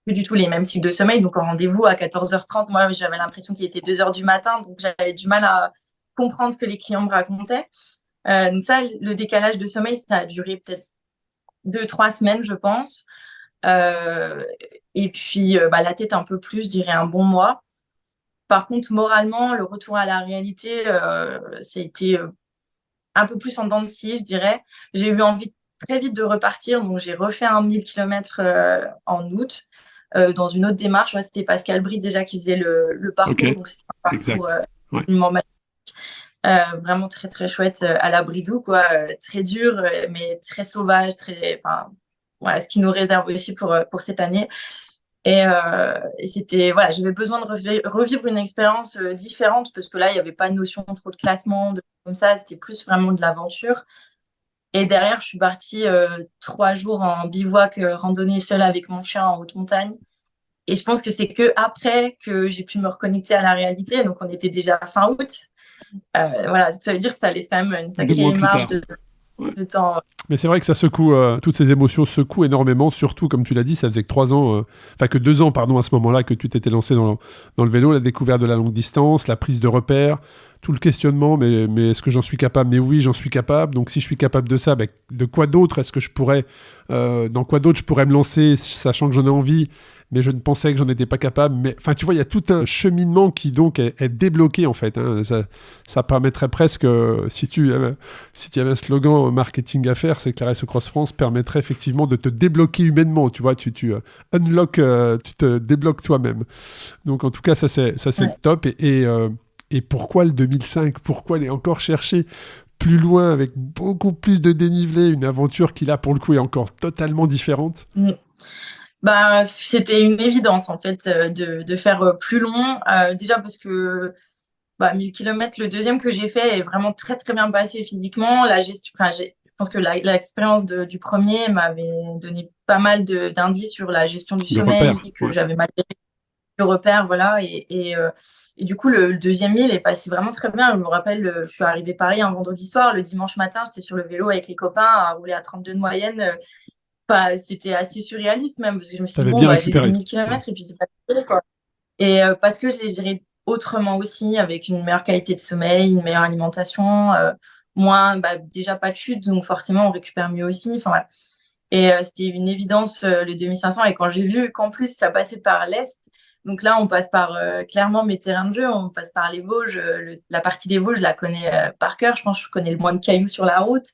plus du tout les mêmes cycles de sommeil. Donc, en rendez-vous à 14h30, moi, j'avais l'impression qu'il était 2 heures du matin. Donc, j'avais du mal à comprendre ce que les clients me racontaient. Donc, ça, le décalage de sommeil, ça a duré peut-être 2-3 semaines, je pense. Et puis, la tête un peu plus, je dirais un bon mois. Par contre, moralement, le retour à la réalité, c'était un peu plus en dents de scie, je dirais. J'ai eu envie très vite de repartir, donc j'ai refait un 1000 km en août dans une autre démarche. Ouais, c'était Pascal Brie déjà qui faisait le parcours, donc c'était un parcours absolument magnifique. Vraiment très très chouette à la Bridou, quoi. Très dur, mais très sauvage, voilà, ce qui nous réserve aussi pour cette année. Et c'était, voilà, j'avais besoin de revivre une expérience différente parce que là, il n'y avait pas de notion trop de classement, comme ça, c'était plus vraiment de l'aventure. Et derrière, je suis partie 3 jours en bivouac randonnée seule avec mon chien en haute montagne. Et je pense que c'est que après que j'ai pu me reconnecter à la réalité. Donc, on était déjà fin août. Voilà, ça veut dire que ça laisse quand même une sacrée marge de temps. Mais c'est vrai que ça secoue, toutes ces émotions secouent énormément, surtout, comme tu l'as dit, ça faisait que 3 ans, que 2 ans, pardon, à ce moment-là, que tu t'étais lancé dans le vélo, la découverte de la longue distance, la prise de repères, tout le questionnement, mais est-ce que j'en suis capable ? Mais oui, j'en suis capable. Donc si je suis capable de ça, de quoi d'autre est-ce que je pourrais, dans quoi d'autre je pourrais me lancer, sachant que j'en ai envie, mais je ne pensais que j'en étais pas capable. Mais enfin, tu vois, il y a tout un cheminement qui donc est débloqué en fait. Hein. Ça permettrait presque, si tu avais un slogan marketing à faire, c'est que la Race Cross France permettrait effectivement de te débloquer humainement. Tu vois, tu unlock, tu te débloques toi-même. Donc en tout cas, ça c'est top. Et pourquoi le 2005 ? Pourquoi aller encore chercher plus loin avec beaucoup plus de dénivelé, une aventure qui là pour le coup est encore totalement différente ? C'était une évidence en fait de faire plus long. Déjà parce que 1000 km, le deuxième que j'ai fait est vraiment très très bien passé physiquement. La gestion, je pense que l'expérience du premier m'avait donné pas mal d'indices sur la gestion du sommeil, que j'avais mal géré le repère, voilà. Et du coup, le deuxième 1000 est passé vraiment très bien. Je me rappelle, je suis arrivée Paris un vendredi soir. Le dimanche matin, j'étais sur le vélo avec les copains à rouler à 32 de moyenne. C'était assez surréaliste même, parce que je me suis dit, j'ai fait 1000 km et puis c'est pas terrible, quoi. Et parce que je l'ai géré autrement aussi, avec une meilleure qualité de sommeil, une meilleure alimentation, moins, déjà pas de chute, donc forcément on récupère mieux aussi. Enfin, voilà. Et c'était une évidence le 2500. Et quand j'ai vu qu'en plus ça passait par l'Est, donc là on passe par clairement mes terrains de jeu, on passe par les Vosges. La partie des Vosges, je la connais par cœur. Je pense que je connais le moins de cailloux sur la route.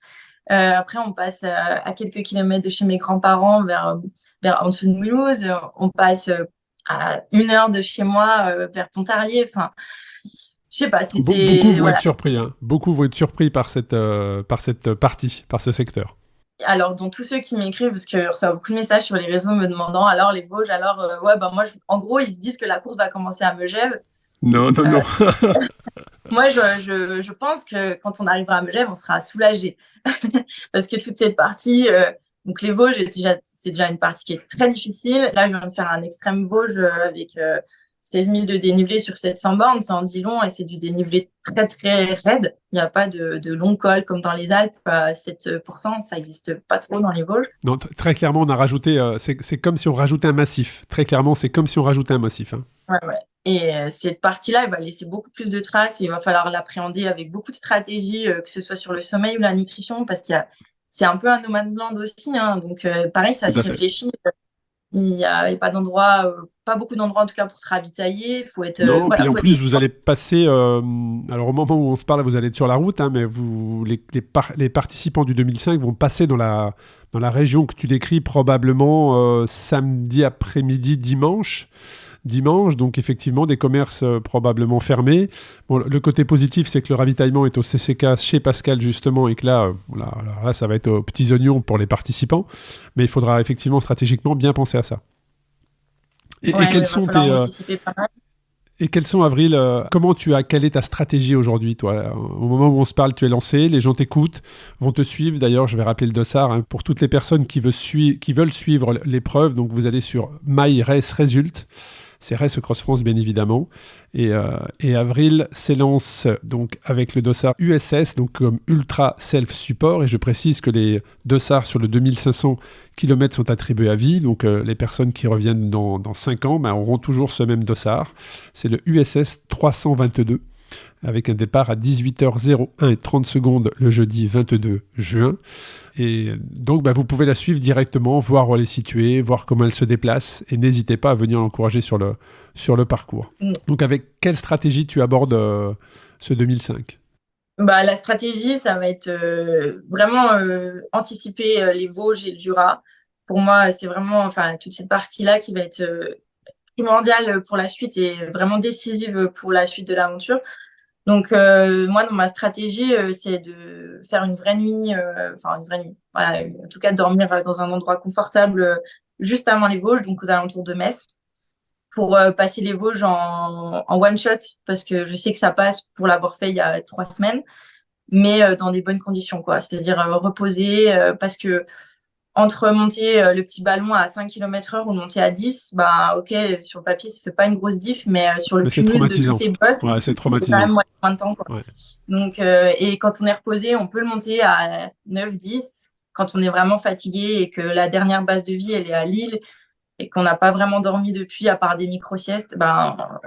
Après, on passe à quelques kilomètres de chez mes grands-parents, vers en dessous de Mulhouse. On passe à 1 heure de chez moi, vers Pontarlier. Enfin, je sais pas, c'était... Beaucoup vont être surpris, hein. Beaucoup vont être surpris par cette partie, par ce secteur. Alors, dans tous ceux qui m'écrivent, parce que je reçois beaucoup de messages sur les réseaux me demandant, alors les Vosges, alors, moi, en gros, ils se disent que la course va commencer à Megève. Non. Moi, je pense que quand on arrivera à Megève, on sera soulagé. Parce que toute cette partie, donc les Vosges, c'est déjà une partie qui est très difficile. Là, je viens de faire un extrême Vosges avec 16 000 de dénivelé sur 700 bornes. Ça en dit long et c'est du dénivelé très, très raide. Il n'y a pas de long col comme dans les Alpes. 7%, ça n'existe pas trop dans les Vosges. Non, très clairement, on a rajouté, c'est comme si on rajoutait un massif. Très clairement, c'est comme si on rajoutait un massif. Hein. Ouais. Et cette partie-là, elle va laisser beaucoup plus de traces. Il va falloir l'appréhender avec beaucoup de stratégies, que ce soit sur le sommeil ou la nutrition, parce c'est un peu un no man's land aussi. Hein. Donc, pareil, ça se réfléchit. Il n'y a pas d'endroit, pas beaucoup d'endroits en tout cas pour se ravitailler. Faut être. Non, puis en plus, vous allez passer. Alors, au moment où on se parle, vous allez être sur la route, hein, mais les participants du 2005 vont passer dans la région que tu décris probablement samedi après-midi, dimanche, donc effectivement des commerces probablement fermés. Bon, le côté positif, c'est que le ravitaillement est au CCK chez Pascal justement, et que là, ça va être aux petits oignons pour les participants, mais il faudra effectivement stratégiquement bien penser à ça. Et quels sont et quels sont, Avril, quelle est ta stratégie aujourd'hui, toi ? Au moment où on se parle, tu es lancé, les gens t'écoutent, vont te suivre. D'ailleurs, je vais rappeler le dossard, hein, pour toutes les personnes qui veulent suivre l'épreuve. Donc, vous allez sur My Race Result. C'est Race Cross France, bien évidemment. Et Avril s'élance donc avec le dossard USS, donc comme Ultra Self Support. Et je précise que les dossards sur le 2500 km sont attribués à vie. Donc les personnes qui reviennent dans 5 ans auront toujours ce même dossard. C'est le USS 322, avec un départ à 18h01 et 30 secondes le jeudi 22 juin. Et donc, vous pouvez la suivre directement, voir où elle est située, voir comment elle se déplace, et n'hésitez pas à venir l'encourager sur le parcours. Donc, avec quelle stratégie tu abordes ce 2005 ? La stratégie, ça va être vraiment anticiper les Vosges et le Jura. Pour moi, c'est vraiment toute cette partie-là qui va être primordiale pour la suite et vraiment décisive pour la suite de l'aventure. Donc, moi, dans ma stratégie, c'est de faire une vraie nuit, voilà, en tout cas, dormir dans un endroit confortable juste avant les Vosges, donc aux alentours de Metz, pour passer les Vosges en one-shot, parce que je sais que ça passe pour l'avoir fait il y a 3 semaines, mais dans des bonnes conditions, quoi. C'est-à-dire reposer, parce que entre monter le petit ballon à 5 km/h ou monter à 10, ok, sur le papier, ça fait pas une grosse diff, mais sur le cumul de toutes les bosses, c'est quand même moins de temps, quoi. Ouais. Donc, et quand on est reposé, on peut le monter à 9-10, quand on est vraiment fatigué et que la dernière base de vie, elle est à Lille, et qu'on n'a pas vraiment dormi depuis, à part des micro-siestes,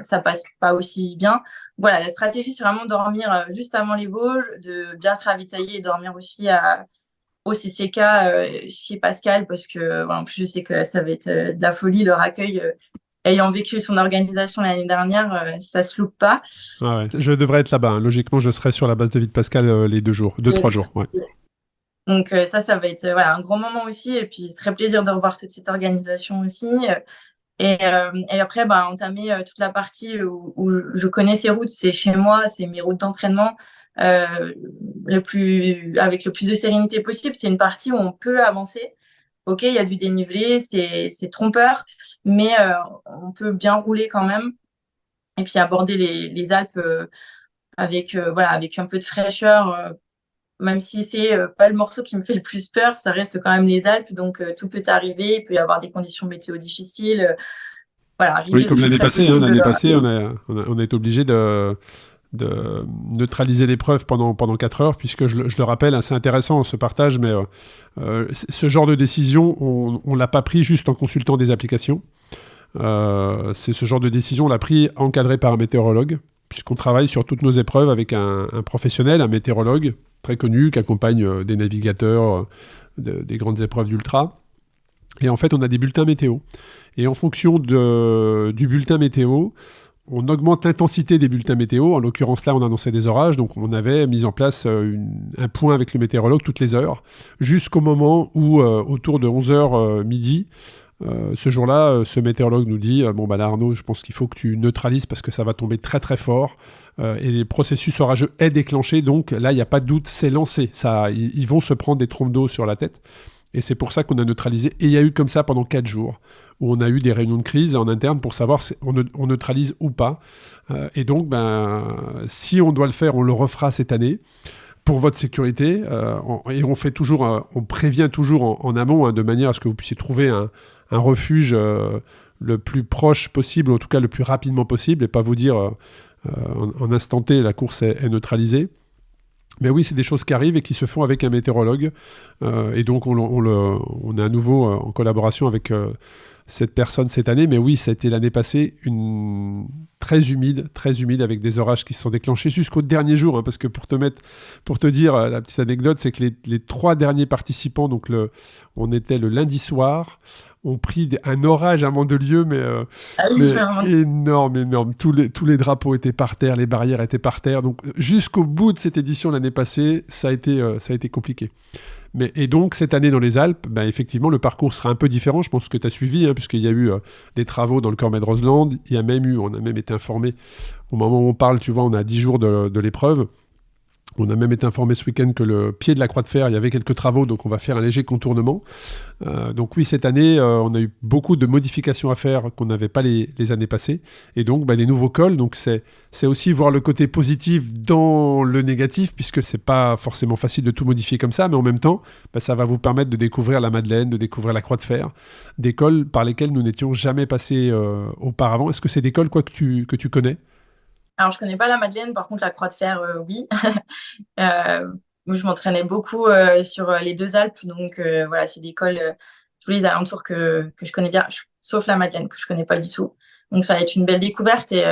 ça passe pas aussi bien. Voilà, la stratégie, c'est vraiment dormir juste avant les Vosges, de bien se ravitailler et dormir aussi au CCK chez Pascal, parce que en plus je sais que ça va être de la folie, leur accueil, ayant vécu son organisation l'année dernière, ça se loupe pas. Ah ouais. Je devrais être là-bas, hein. Logiquement je serai sur la base de vie de Pascal les 2-3 jours. Ouais. Donc ça va être un grand moment aussi, et puis ce serait plaisir de revoir toute cette organisation aussi, et après entamer toute la partie où je connais ces routes, c'est chez moi, c'est mes routes d'entraînement, avec le plus de sérénité possible. C'est une partie où on peut avancer. Ok, il y a du dénivelé, c'est trompeur, mais on peut bien rouler quand même. Et puis aborder les Alpes avec un peu de fraîcheur. Même si c'est pas le morceau qui me fait le plus peur, ça reste quand même les Alpes. Donc tout peut arriver. Il peut y avoir des conditions météo difficiles. Oui, comme l'année passée. L'année passée, on a été obligé de neutraliser l'épreuve pendant 4 heures, puisque je le rappelle, c'est intéressant ce partage, mais ce genre de décision, on l'a pas pris juste en consultant des applications. C'est ce genre de décision, on l'a pris encadré par un météorologue, puisqu'on travaille sur toutes nos épreuves avec un professionnel, un météorologue très connu, qui accompagne des navigateurs des grandes épreuves d'ultra. Et en fait, on a des bulletins météo. Et en fonction du bulletin météo, on augmente l'intensité des bulletins météo. En l'occurrence, là, on annonçait des orages. Donc, on avait mis en place un point avec le météorologue toutes les heures, jusqu'au moment où, autour de 11h midi, ce jour-là, ce météorologue nous dit là, Arnaud, je pense qu'il faut que tu neutralises parce que ça va tomber très très fort. Et les processus orageux est déclenché. Donc là, il n'y a pas de doute, c'est lancé. Ils vont se prendre des trompes d'eau sur la tête. Et c'est pour ça qu'on a neutralisé. Et il y a eu comme ça pendant 4 jours, où on a eu des réunions de crise en interne pour savoir si on neutralise ou pas. Et donc, si on doit le faire, on le refera cette année pour votre sécurité. Et on prévient toujours en amont, de manière à ce que vous puissiez trouver un refuge le plus proche possible, en tout cas le plus rapidement possible, et pas vous dire en instant T, la course est neutralisée. Mais oui, c'est des choses qui arrivent et qui se font avec un météorologue. Et donc, on est à nouveau en collaboration avec cette personne cette année. Mais oui, ça a été l'année passée très humide, avec des orages qui se sont déclenchés jusqu'au dernier jour. Hein, parce que pour te dire, la petite anecdote, c'est que les 3 derniers participants, donc on était le lundi soir, ont pris un orage à Mandelieu, mais énorme. Tous les drapeaux étaient par terre, les barrières étaient par terre. Donc, jusqu'au bout de cette édition l'année passée, ça a été compliqué. Et donc, cette année dans les Alpes, effectivement, le parcours sera un peu différent. Je pense que tu as suivi, puisqu'il y a eu des travaux dans le Cormet de Roseland. On a même été informé, au moment où on parle, tu vois, on a 10 jours de l'épreuve. On a même été informé ce week-end que le pied de la croix de fer, il y avait quelques travaux, donc on va faire un léger contournement. Donc oui, cette année, on a eu beaucoup de modifications à faire qu'on n'avait pas les années passées. Et donc, des nouveaux cols. Donc c'est aussi voir le côté positif dans le négatif, puisque c'est pas forcément facile de tout modifier comme ça. Mais en même temps, ça va vous permettre de découvrir la Madeleine, de découvrir la croix de fer, des cols par lesquels nous n'étions jamais passés auparavant. Est-ce que c'est des cols que tu connais? Alors, je connais pas la Madeleine, par contre, la Croix de Fer, oui. Moi, je m'entraînais beaucoup sur les deux Alpes, donc voilà, c'est des cols, tous les alentours que je connais bien, sauf la Madeleine, que je connais pas du tout. Donc, ça va être une belle découverte et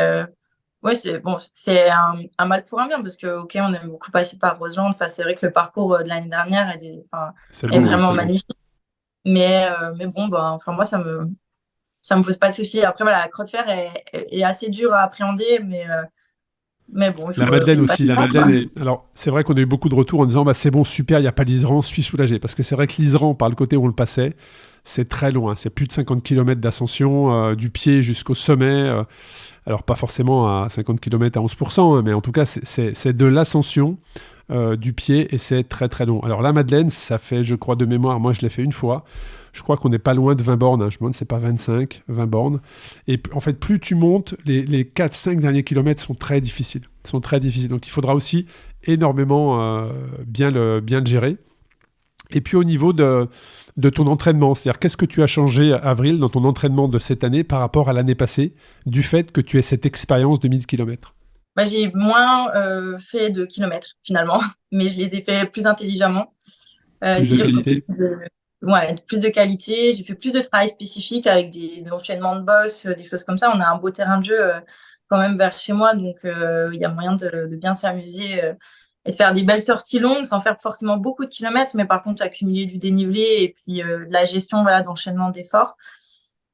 ouais, c'est bon, c'est un mal pour un bien parce que, ok, on aime beaucoup passer par Roseland. Enfin, c'est vrai que le parcours de l'année dernière C'est est beau, hein, vraiment c'est beau. magnifique. Mais bon, enfin, moi, ça me pose pas de souci. Après, voilà, la Croix de Fer est assez dure à appréhender, mais bon, La Madeleine faut pas aussi, la Madeleine est... Alors, c'est vrai qu'on a eu beaucoup de retours en disant c'est bon, super, il n'y a pas l'Iseran, je suis soulagé. Parce que c'est vrai que l'Iseran, par le côté où on le passait, c'est très loin. C'est plus de 50 km d'ascension, du pied jusqu'au sommet. Alors, pas forcément à 50 km à 11%, hein, mais en tout cas, c'est de l'ascension du pied et c'est très très long. Alors, la Madeleine, ça fait, je crois, de mémoire, moi je l'ai fait une fois. Je crois qu'on n'est pas loin de 20 bornes. Hein. Je me demande si c'est pas 25, 20 bornes. Et en fait, plus tu montes, les 4-5 derniers kilomètres sont très difficiles. Donc, il faudra aussi énormément bien le gérer. Et puis, au niveau de ton entraînement, c'est-à-dire qu'est-ce que tu as changé, Avril, dans ton entraînement de cette année par rapport à l'année passée, du fait que tu aies cette expérience de 1000 km? Bah, j'ai moins fait de kilomètres finalement, mais je les ai fait plus intelligemment. Plus de C'est-à-dire que qualité? ouais, plus de qualité. J'ai fait plus de travail spécifique avec des enchaînements de boss, des choses comme ça. On a un beau terrain de jeu quand même vers chez moi, donc il y a moyen de bien s'amuser et de faire des belles sorties longues sans faire forcément beaucoup de kilomètres, mais par contre accumuler du dénivelé et puis de la gestion voilà, d'enchaînement d'efforts.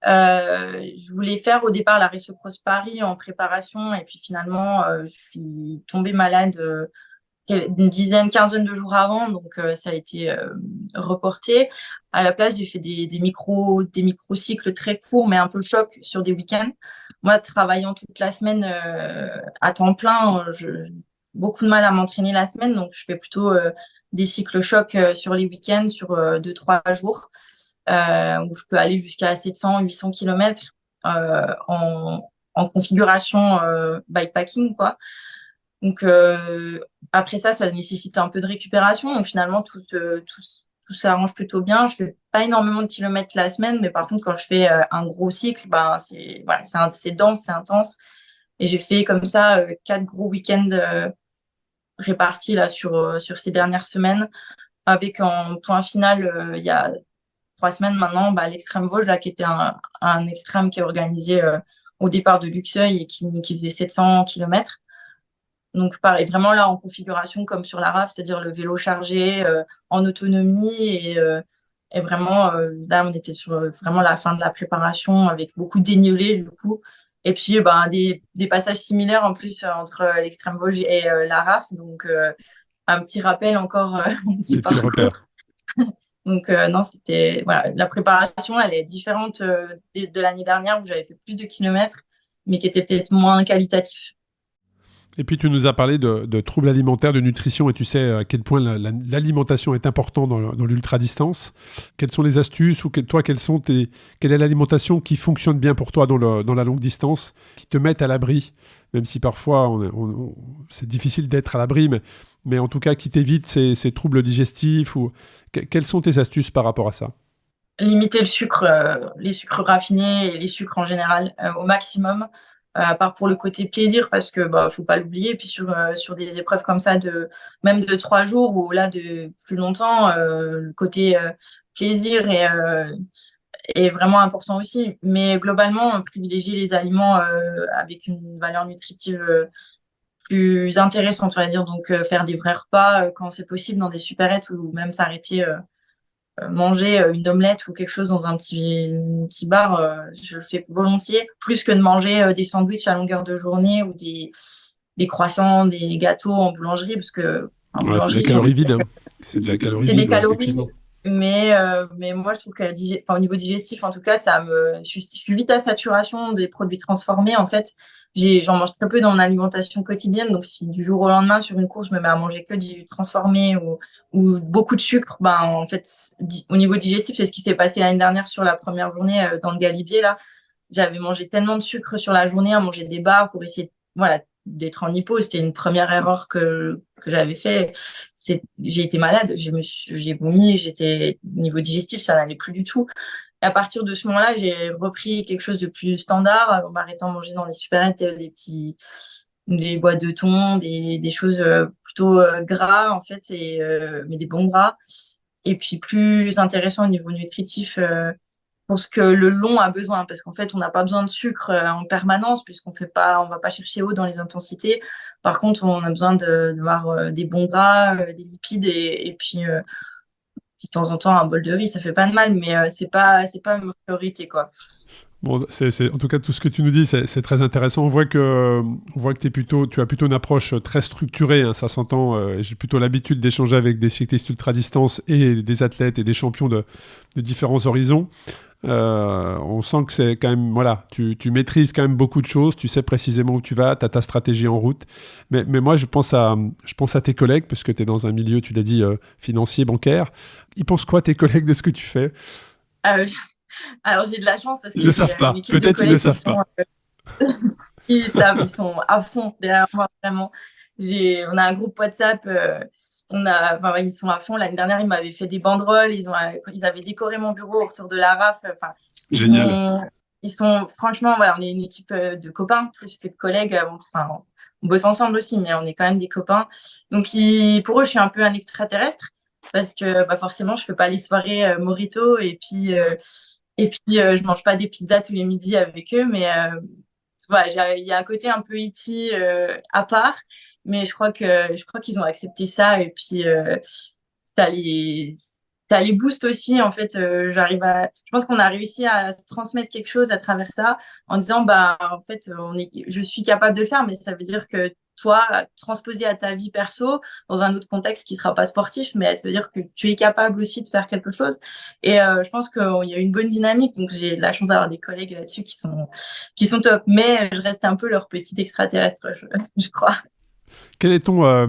Je voulais faire au départ la Race Cross Paris en préparation et puis finalement je suis tombée malade une dizaine, quinzaine de jours avant, donc ça a été reporté. À la place, j'ai fait des micro-cycles très courts, mais un peu choc sur des week-ends. Moi, travaillant toute la semaine à temps plein, beaucoup de mal à m'entraîner la semaine, donc je fais plutôt des cycles chocs sur les week-ends, sur 2-3 jours, où je peux aller jusqu'à 700-800 km en configuration bikepacking, quoi. Donc après ça nécessite un peu de récupération. Donc finalement, tout s'arrange plutôt bien. Je fais pas énormément de kilomètres la semaine, mais par contre, quand je fais un gros cycle, c'est dense, c'est intense. Et j'ai fait comme ça 4 gros week-ends répartis là sur ces dernières semaines, avec en point final il y a 3 semaines maintenant, l'extrême Vosges là, qui était un extrême qui est organisé au départ de Luxeuil et qui faisait 700 km. Donc, pareil, vraiment là en configuration comme sur la RAF, c'est-à-dire le vélo chargé en autonomie et vraiment là, on était sur vraiment la fin de la préparation avec beaucoup de dénivelé du coup. Et puis, des passages similaires en plus entre l'extrême Vosges et la RAF. Donc, un petit rappel encore, un petit Des petits parcours. repères. Donc, non, c'était voilà, la préparation, elle est différente de l'année dernière où j'avais fait plus de kilomètres, mais qui était peut-être moins qualitatif. Et puis tu nous as parlé de troubles alimentaires, de nutrition, et tu sais à quel point l'alimentation est importante dans l'ultra-distance. Quelles sont les astuces ou quelle est l'alimentation qui fonctionne bien pour toi dans la longue distance, qui te mettent à l'abri, même si parfois c'est difficile d'être à l'abri, mais en tout cas qui t'évite ces troubles digestifs quelles sont tes astuces par rapport à ça? Limiter le sucre, les sucres raffinés et les sucres en général au maximum, à part pour le côté plaisir parce que faut pas l'oublier. Et puis sur des épreuves comme ça même de 3 jours ou là de plus longtemps, le côté plaisir est vraiment important aussi. Mais globalement, privilégier les aliments avec une valeur nutritive plus intéressante, on va dire. Donc faire des vrais repas quand c'est possible dans des supérettes ou même s'arrêter manger une omelette ou quelque chose dans un petit bar, je le fais volontiers, plus que de manger des sandwichs à longueur de journée ou des croissants, des gâteaux en boulangerie, parce que en Ouais, c'est de la boulangerie, calorie vide. Hein. C'est de la calorie c'est des vide, ouais, calories. effectivement. Mais moi, je trouve que au niveau digestif, en tout cas, je suis vite à saturation des produits transformés. En fait, j'en mange très peu dans mon alimentation quotidienne. Donc, si du jour au lendemain, sur une course, je me mets à manger que du transformé ou beaucoup de sucre, ben, en fait, au niveau digestif, c'est ce qui s'est passé l'année dernière sur la première journée dans le Galibier, là. J'avais mangé tellement de sucre sur la journée, à manger des barres pour essayer, voilà, d'être en hypo. C'était une première erreur que j'avais fait. J'ai été malade, j'ai vomi, niveau digestif, ça n'allait plus du tout. Et à partir de ce moment-là, j'ai repris quelque chose de plus standard, en m'arrêtant de manger dans les supérettes des boîtes de thon, des choses plutôt gras, en fait, mais des bons gras. Et puis plus intéressant au niveau nutritif, pour ce que le long a besoin, parce qu'en fait, on n'a pas besoin de sucre en permanence, on va pas chercher haut dans les intensités. Par contre, on a besoin d'avoir des bons gras, des lipides, et puis de temps en temps un bol de riz, ça fait pas de mal, mais c'est pas ma priorité, quoi. Bon, en tout cas, tout ce que tu nous dis, c'est très intéressant. On voit que tu as plutôt une approche très structurée, hein, ça s'entend. J'ai plutôt l'habitude d'échanger avec des cyclistes ultra-distance et des athlètes et des champions de différents horizons. On sent que c'est quand même, voilà, tu maîtrises quand même beaucoup de choses, tu sais précisément où tu vas, tu as ta stratégie en route. Mais moi, je pense à tes collègues, parce que tu es dans un milieu, tu l'as dit, financier, bancaire. Ils pensent quoi, tes collègues, de ce que tu fais? Euh, alors, j'ai de la chance parce Ils que ne le j'ai savent une pas. équipe de Peut-être ils ne le collègues savent pas. ils savent, ils sont à fond derrière moi, vraiment. On a un groupe WhatsApp, enfin, ils sont à fond. L'année dernière, ils m'avaient fait des banderoles, ils avaient décoré mon bureau autour de la RAF. Enfin, Génial. ils sont, franchement, ouais, on est une équipe de copains plus que de collègues. Enfin, on bosse ensemble aussi, mais on est quand même des copains. Donc, pour eux, je suis un peu un extraterrestre parce que bah, forcément, je fais pas les soirées Morito et puis je mange pas des pizzas tous les midis avec eux, mais voilà, il y a un côté un peu E.T. À part, mais je crois qu'ils ont accepté ça et puis ça les ça les booste aussi en fait. Je pense qu'on a réussi à se transmettre quelque chose à travers ça en disant bah en fait je suis capable de le faire, mais ça veut dire que toi transposer à ta vie perso dans un autre contexte qui sera pas sportif, mais ça veut dire que tu es capable aussi de faire quelque chose. Et je pense qu'il y a une bonne dynamique, donc j'ai de la chance d'avoir des collègues là-dessus qui sont top, mais je reste un peu leur petit extraterrestre, je crois. Quel est ton, euh,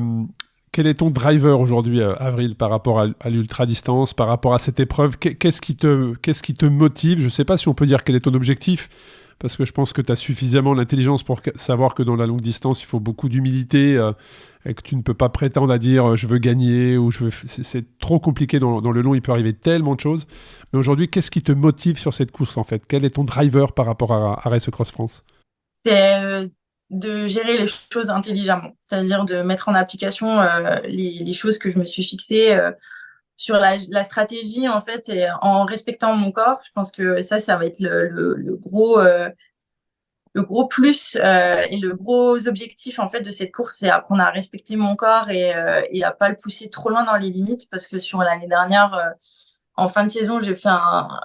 quel est ton driver aujourd'hui, Avril, par rapport à l'ultra-distance, par rapport à cette épreuve? Qu'est-ce qui te motive? Je ne sais pas si on peut dire quel est ton objectif, parce que je pense que tu as suffisamment l'intelligence pour savoir que dans la longue distance, il faut beaucoup d'humilité, et que tu ne peux pas prétendre à dire je veux gagner, ou c'est trop compliqué dans le long, il peut arriver tellement de choses. Mais aujourd'hui, qu'est-ce qui te motive sur cette course, en fait? Quel est ton driver par rapport à Race Cross France? C'est de gérer les choses intelligemment, c'est-à-dire de mettre en application les choses que je me suis fixées sur la stratégie en fait, et en respectant mon corps. Je pense que ça va être le gros plus et le gros objectif en fait de cette course, c'est apprendre à respecter mon corps et à pas le pousser trop loin dans les limites, parce que sur l'année dernière, en fin de saison, j'ai fait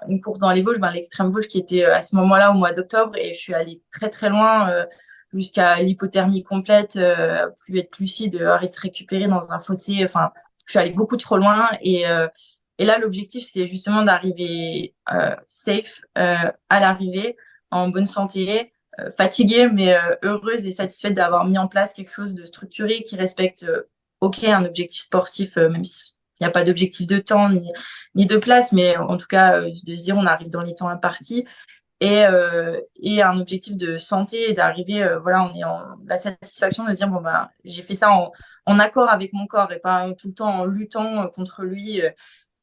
une course dans les Vosges, ben, l'extrême Vosges, qui était à ce moment-là au mois d'octobre, et je suis allée très très loin jusqu'à l'hypothermie complète, plus être lucide, arrêter de récupérer dans un fossé. Enfin, je suis allée beaucoup trop loin, et là l'objectif c'est justement d'arriver safe à l'arrivée, en bonne santé, fatiguée, mais heureuse et satisfaite d'avoir mis en place quelque chose de structuré qui respecte, ok, un objectif sportif, même s'il n'y a pas d'objectif de temps ni de place, mais en tout cas, de se dire on arrive dans les temps impartis, et un objectif de santé, et d'arriver, voilà, on est en la satisfaction de se dire bon bah j'ai fait ça en accord avec mon corps, et pas tout le temps en luttant contre lui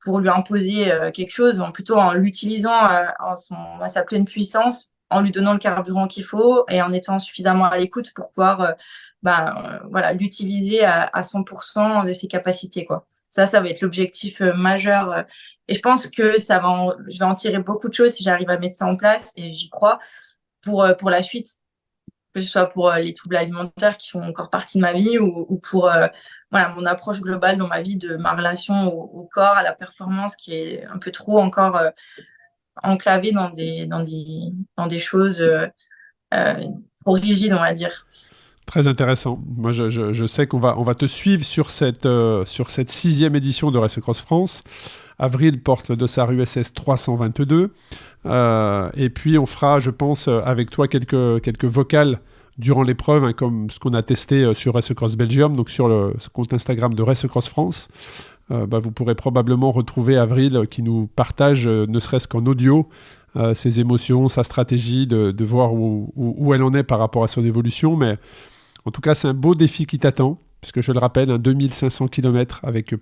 pour lui imposer quelque chose, mais plutôt en l'utilisant à sa pleine puissance, en lui donnant le carburant qu'il faut et en étant suffisamment à l'écoute pour pouvoir voilà, l'utiliser à 100% de ses capacités, quoi. Ça va être l'objectif majeur. Et je pense que je vais en tirer beaucoup de choses si j'arrive à mettre ça en place, et j'y crois, pour la suite, que ce soit pour les troubles alimentaires qui font encore partie de ma vie, ou pour voilà, mon approche globale dans ma vie, de ma relation au corps, à la performance, qui est un peu trop encore enclavée dans des choses trop rigides, on va dire. Très intéressant. Moi, je sais qu'on va te suivre sur cette 6e édition de Race Cross France. Avril porte le dossard USS 322. Et puis on fera, je pense, avec toi quelques vocales durant l'épreuve, hein, comme ce qu'on a testé sur Race Across Belgium, donc sur le compte Instagram de Race Across France. Vous pourrez probablement retrouver Avril qui nous partage, ne serait-ce qu'en audio, ses émotions, sa stratégie, de voir où elle en est par rapport à son évolution. Mais en tout cas, c'est un beau défi qui t'attend, puisque je le rappelle, 2500 km avec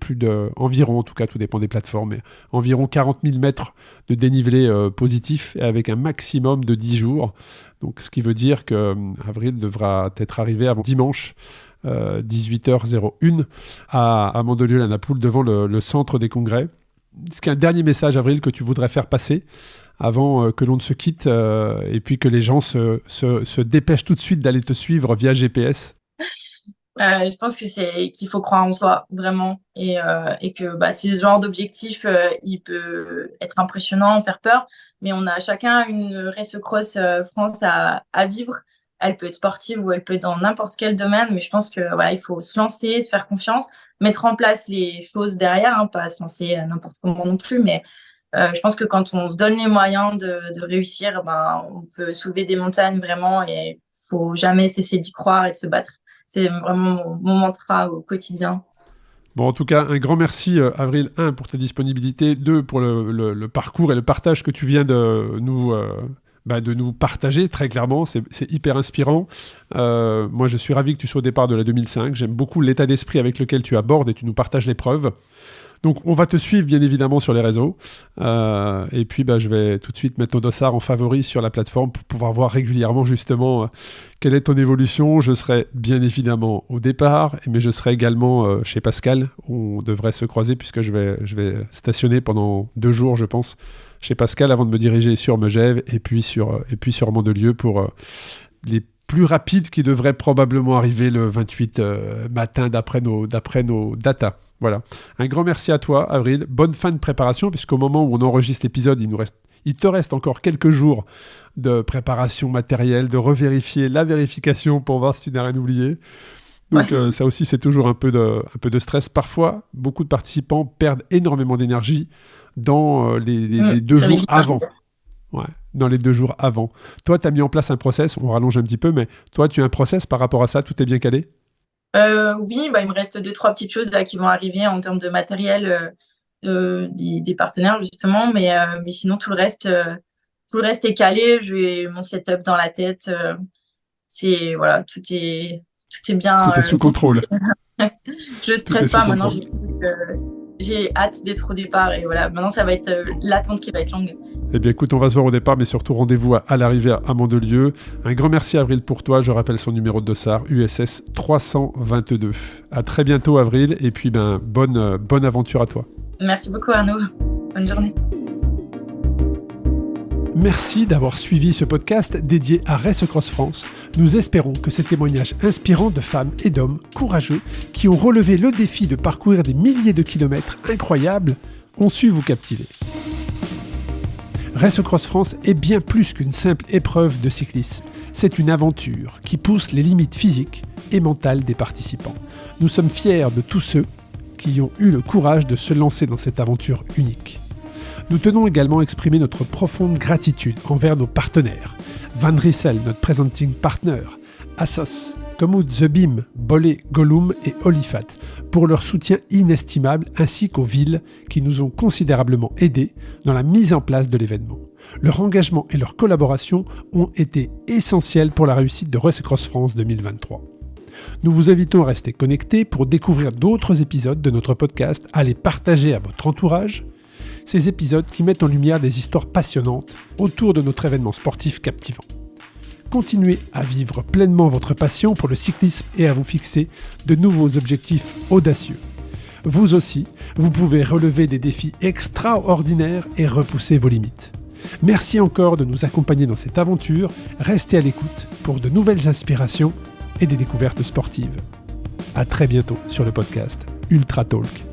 environ, en tout cas tout dépend des plateformes, mais environ 40 000 mètres de dénivelé positif et avec un maximum de 10 jours. Donc, ce qui veut dire qu'Avril devra être arrivé avant dimanche 18h01 à Mandelieu-la-Napoule devant le centre des congrès. Est-ce qu'il y a un dernier message, Avril, que tu voudrais faire passer avant que l'on ne se quitte et puis que les gens se dépêchent tout de suite d'aller te suivre via GPS? Je pense qu'il faut croire en soi, vraiment, et que ce genre d'objectif, il peut être impressionnant, faire peur, mais on a chacun une Race Across France à vivre. Elle peut être sportive ou elle peut être dans n'importe quel domaine, mais je pense que il faut se lancer, se faire confiance, mettre en place les choses derrière, hein, pas se lancer n'importe comment non plus, mais je pense que quand on se donne les moyens de réussir, on peut soulever des montagnes vraiment, et faut jamais cesser d'y croire et de se battre. C'est vraiment mon mantra au quotidien. Bon, en tout cas, un grand merci, Avril, 1, pour ta disponibilité, 2, pour le parcours et le partage que tu viens de nous partager, très clairement. C'est hyper inspirant. Moi, je suis ravi que tu sois au départ de la 2005. J'aime beaucoup l'état d'esprit avec lequel tu abordes et tu nous partages l'épreuve. Donc, on va te suivre, bien évidemment, sur les réseaux. Et puis, je vais tout de suite mettre ton dossard en favori sur la plateforme pour pouvoir voir régulièrement, justement, quelle est ton évolution. Je serai bien évidemment au départ, mais je serai également chez Pascal, où on devrait se croiser, puisque je vais stationner pendant 2 jours, je pense, chez Pascal, avant de me diriger sur Megève et puis sur Mandelieu pour les plus rapides qui devraient probablement arriver le 28 matin d'après nos datas. Voilà. Un grand merci à toi, Avril. Bonne fin de préparation, puisqu'au moment où on enregistre l'épisode, il te reste encore quelques jours de préparation matérielle, de revérifier la vérification pour voir si tu n'as rien oublié. Donc ça aussi, c'est toujours un peu de stress. Parfois, beaucoup de participants perdent énormément d'énergie dans les 2 jours avant. Ouais, dans les 2 jours avant. Toi, tu as mis en place un process, on rallonge un petit peu, mais toi, tu as un process par rapport à ça, tout est bien calé? Oui, il me reste 2-3 petites choses là qui vont arriver en termes de matériel des partenaires, justement, mais sinon, tout le reste est calé. J'ai mon setup dans la tête. Tout est bien. Tout est sous contrôle. Je stresse pas, maintenant j'ai hâte d'être au départ, et voilà, maintenant ça va être l'attente qui va être longue. Eh bien écoute, on va se voir au départ, mais surtout rendez-vous à l'arrivée à Mandelieu. Un grand merci, Avril, pour toi. Je rappelle son numéro de dossard, USS 322. À très bientôt, Avril, et puis bonne aventure à toi. Merci beaucoup, Arnaud. Bonne journée. Merci d'avoir suivi ce podcast dédié à Race Across France. Nous espérons que ces témoignages inspirants de femmes et d'hommes courageux qui ont relevé le défi de parcourir des milliers de kilomètres incroyables ont su vous captiver. Race Across France est bien plus qu'une simple épreuve de cyclisme. C'est une aventure qui pousse les limites physiques et mentales des participants. Nous sommes fiers de tous ceux qui ont eu le courage de se lancer dans cette aventure unique. Nous tenons également à exprimer notre profonde gratitude envers nos partenaires. Van Rissel, notre presenting partner, Assos, Komoot, The Beam, Bollé, Gollum et Olifat pour leur soutien inestimable, ainsi qu'aux villes qui nous ont considérablement aidés dans la mise en place de l'événement. Leur engagement et leur collaboration ont été essentiels pour la réussite de Race Across France 2023. Nous vous invitons à rester connectés pour découvrir d'autres épisodes de notre podcast, à les partager à votre entourage. Ces épisodes qui mettent en lumière des histoires passionnantes autour de notre événement sportif captivant. Continuez à vivre pleinement votre passion pour le cyclisme et à vous fixer de nouveaux objectifs audacieux. Vous aussi, vous pouvez relever des défis extraordinaires et repousser vos limites. Merci encore de nous accompagner dans cette aventure. Restez à l'écoute pour de nouvelles inspirations et des découvertes sportives. À très bientôt sur le podcast Ultra Talk.